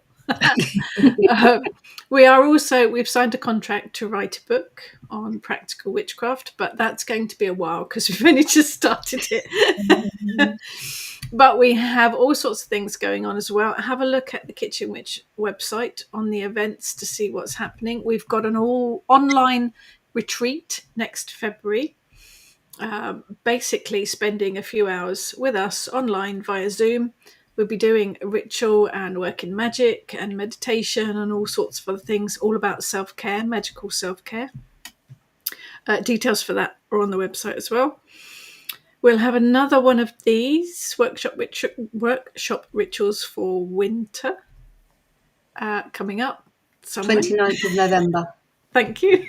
We've signed a contract to write a book on practical witchcraft, but that's going to be a while because we've only just started it. But we have all sorts of things going on as well. Have a look at the Kitchen Witch website on the events to see what's happening. We've got an all online retreat next February, basically spending a few hours with us online via Zoom. We'll be doing ritual and working magic and meditation and all sorts of other things, all about self-care, magical self-care. Details for that are on the website as well. We'll have another one of these workshop rituals for winter coming up somewhere. 29th of November. Thank you.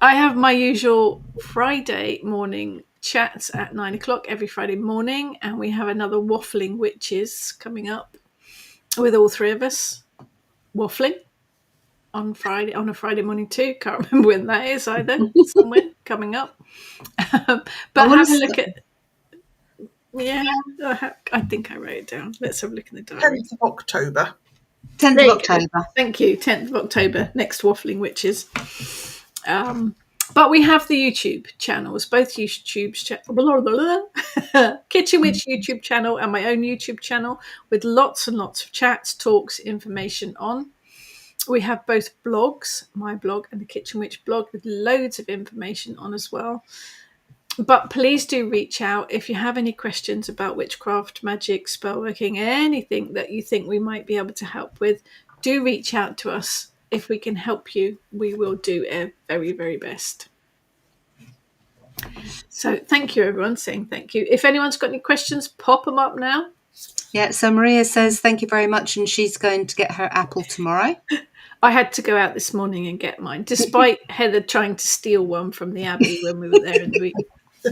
I have my usual Friday morning chats at 9:00 every Friday morning, and we have another Waffling Witches coming up with all three of us waffling on a Friday morning too. Can't remember when that is either. Somewhere coming up. But have a look at. Yeah, I think I wrote it down. Let's have a look in the diary. 10th of October. 10th There of you October. go. Thank you. 10th of October, next Waffling Witches. But we have the YouTube channels, both YouTube's Kitchen Witch YouTube channel and my own YouTube channel with lots and lots of chats, talks, information on. We have both blogs, my blog and the Kitchen Witch blog, with loads of information on as well. But please do reach out if you have any questions about witchcraft, magic, spellworking, anything that you think we might be able to help with. Do reach out to us. If we can help you, we will do our very, very best. So thank you, everyone, saying thank you. If anyone's got any questions, pop them up now. Yeah, so Maria says thank you very much, and she's going to get her apple tomorrow. I had to go out this morning and get mine, despite Heather trying to steal one from the Abbey when we were there in the week.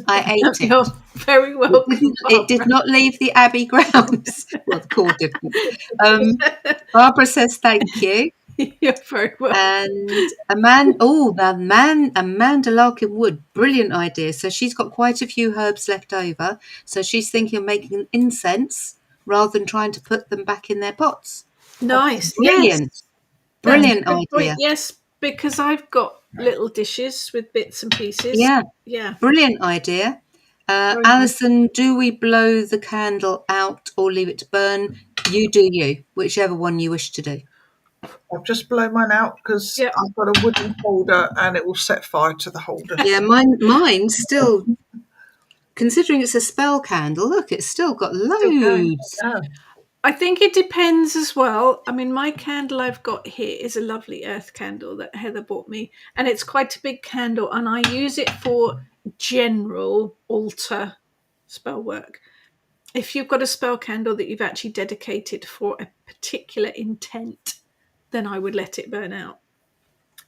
I ate it. You're very welcome. It did not leave the Abbey grounds. Well, the cord didn't. Barbara says thank you. You're very welcome. And Amanda Larkin Wood, brilliant idea. So she's got quite a few herbs left over. So she's thinking of making an incense rather than trying to put them back in their pots. Nice. Brilliant. Yes. Brilliant That's a good idea. point. Yes, because I've got little dishes with bits and pieces. Yeah. Yeah. Brilliant idea. Alison, do we blow the candle out or leave it to burn? You do you, whichever one you wish to do. I've just blown mine out because I've got a wooden holder and it will set fire to the holder. Yeah, mine still, considering it's a spell candle, look, it's still got loads. Yeah. I think it depends as well. I mean, my candle I've got here is a lovely earth candle that Heather bought me, and it's quite a big candle, and I use it for general altar spell work. If you've got a spell candle that you've actually dedicated for a particular intent, then I would let it burn out.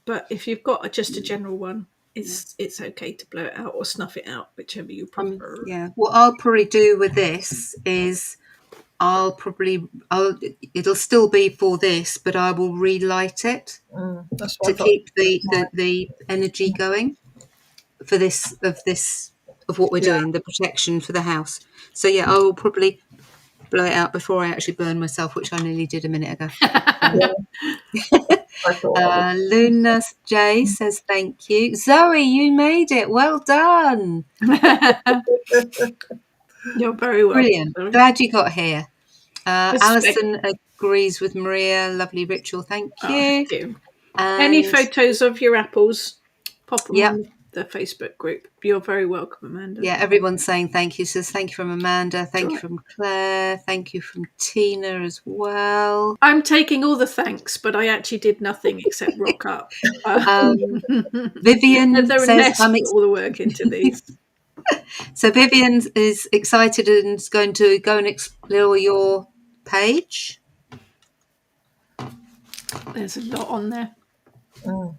But if you've got just a general one, it's okay to blow it out or snuff it out, whichever you prefer. Yeah, what I'll probably do with this is it'll still be for this, but I will relight it That's what to keep the energy going for of what we're doing, the protection for the house. So yeah, I will probably blow it out before I actually burn myself, which I nearly did a minute ago. Luna J says thank you. Zoe, you made it. Well done. You're very welcome. Brilliant. Zoe. Glad you got here. Alison agrees with Maria. Lovely ritual. Thank you. Thank you. And Any photos of your apples? Pop them on the Facebook group. You're very welcome, Amanda. Yeah, everyone's saying thank you. Says thank you from Amanda, thank you Right. from Claire, thank you from Tina as well. I'm taking all the thanks, but I actually did nothing except rock up. Vivian Heather and says Ness put all the work into these. so Vivian is excited and is going to go and explore your page. There's a lot on there. Mm.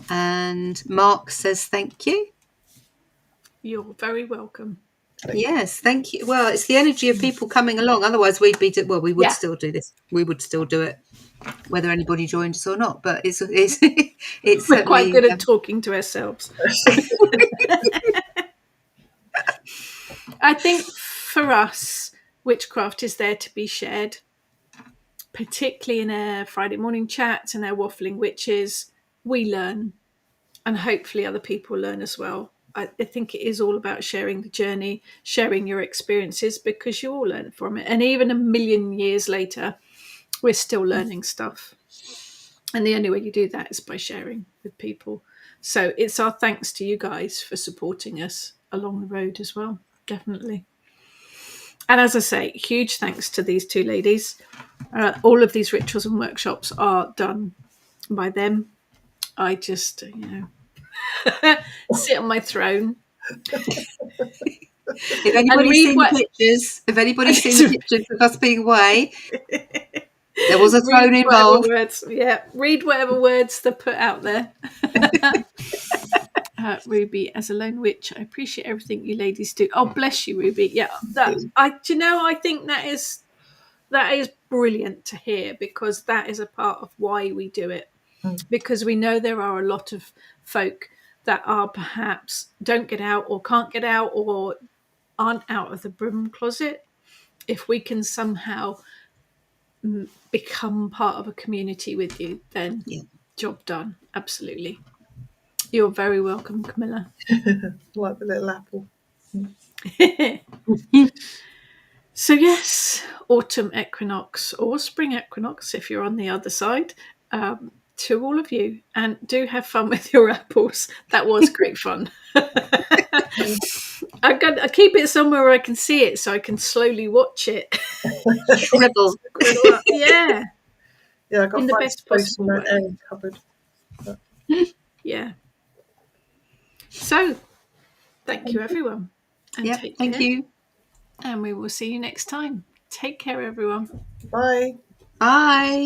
And Mark says thank you. You're very welcome. Yes, thank you. Well, it's the energy of people coming along. Otherwise, we would Yeah. still do this. We would still do it, whether anybody joined us or not. But it's We're certainly quite good at talking to ourselves. I think for us, witchcraft is there to be shared, particularly in our Friday morning chats and our waffling witches. We learn, and hopefully other people learn as well. I think it is all about sharing the journey, sharing your experiences, because you all learn from it. And even a million years later, we're still learning stuff. And the only way you do that is by sharing with people. So it's our thanks to you guys for supporting us along the road as well. Definitely. And as I say, huge thanks to these two ladies. All of these rituals and workshops are done by them. I just, sit on my throne. If anybody's seen the pictures of us being away, there was a throne involved. Read whatever words they put out there. Ruby, as a lone witch, I appreciate everything you ladies do. Oh, bless you, Ruby. Yeah, I think that is brilliant to hear, because that is a part of why we do it. Because we know there are a lot of folk that are perhaps don't get out or can't get out or aren't out of the broom closet. If we can somehow become part of a community with you, then job done. Absolutely. You're very welcome, Camilla. Like the little apple. So yes, autumn equinox or spring equinox, if you're on the other side, to all of you, and do have fun with your apples. That was great fun. I keep it somewhere where I can see it, so I can slowly watch it. Shrivel. Yeah. Yeah, I got In the find best space in possible my way. airy cupboard. Yeah. So, thank you, everyone. And take care. Thank you. And we will see you next time. Take care, everyone. Bye. Bye.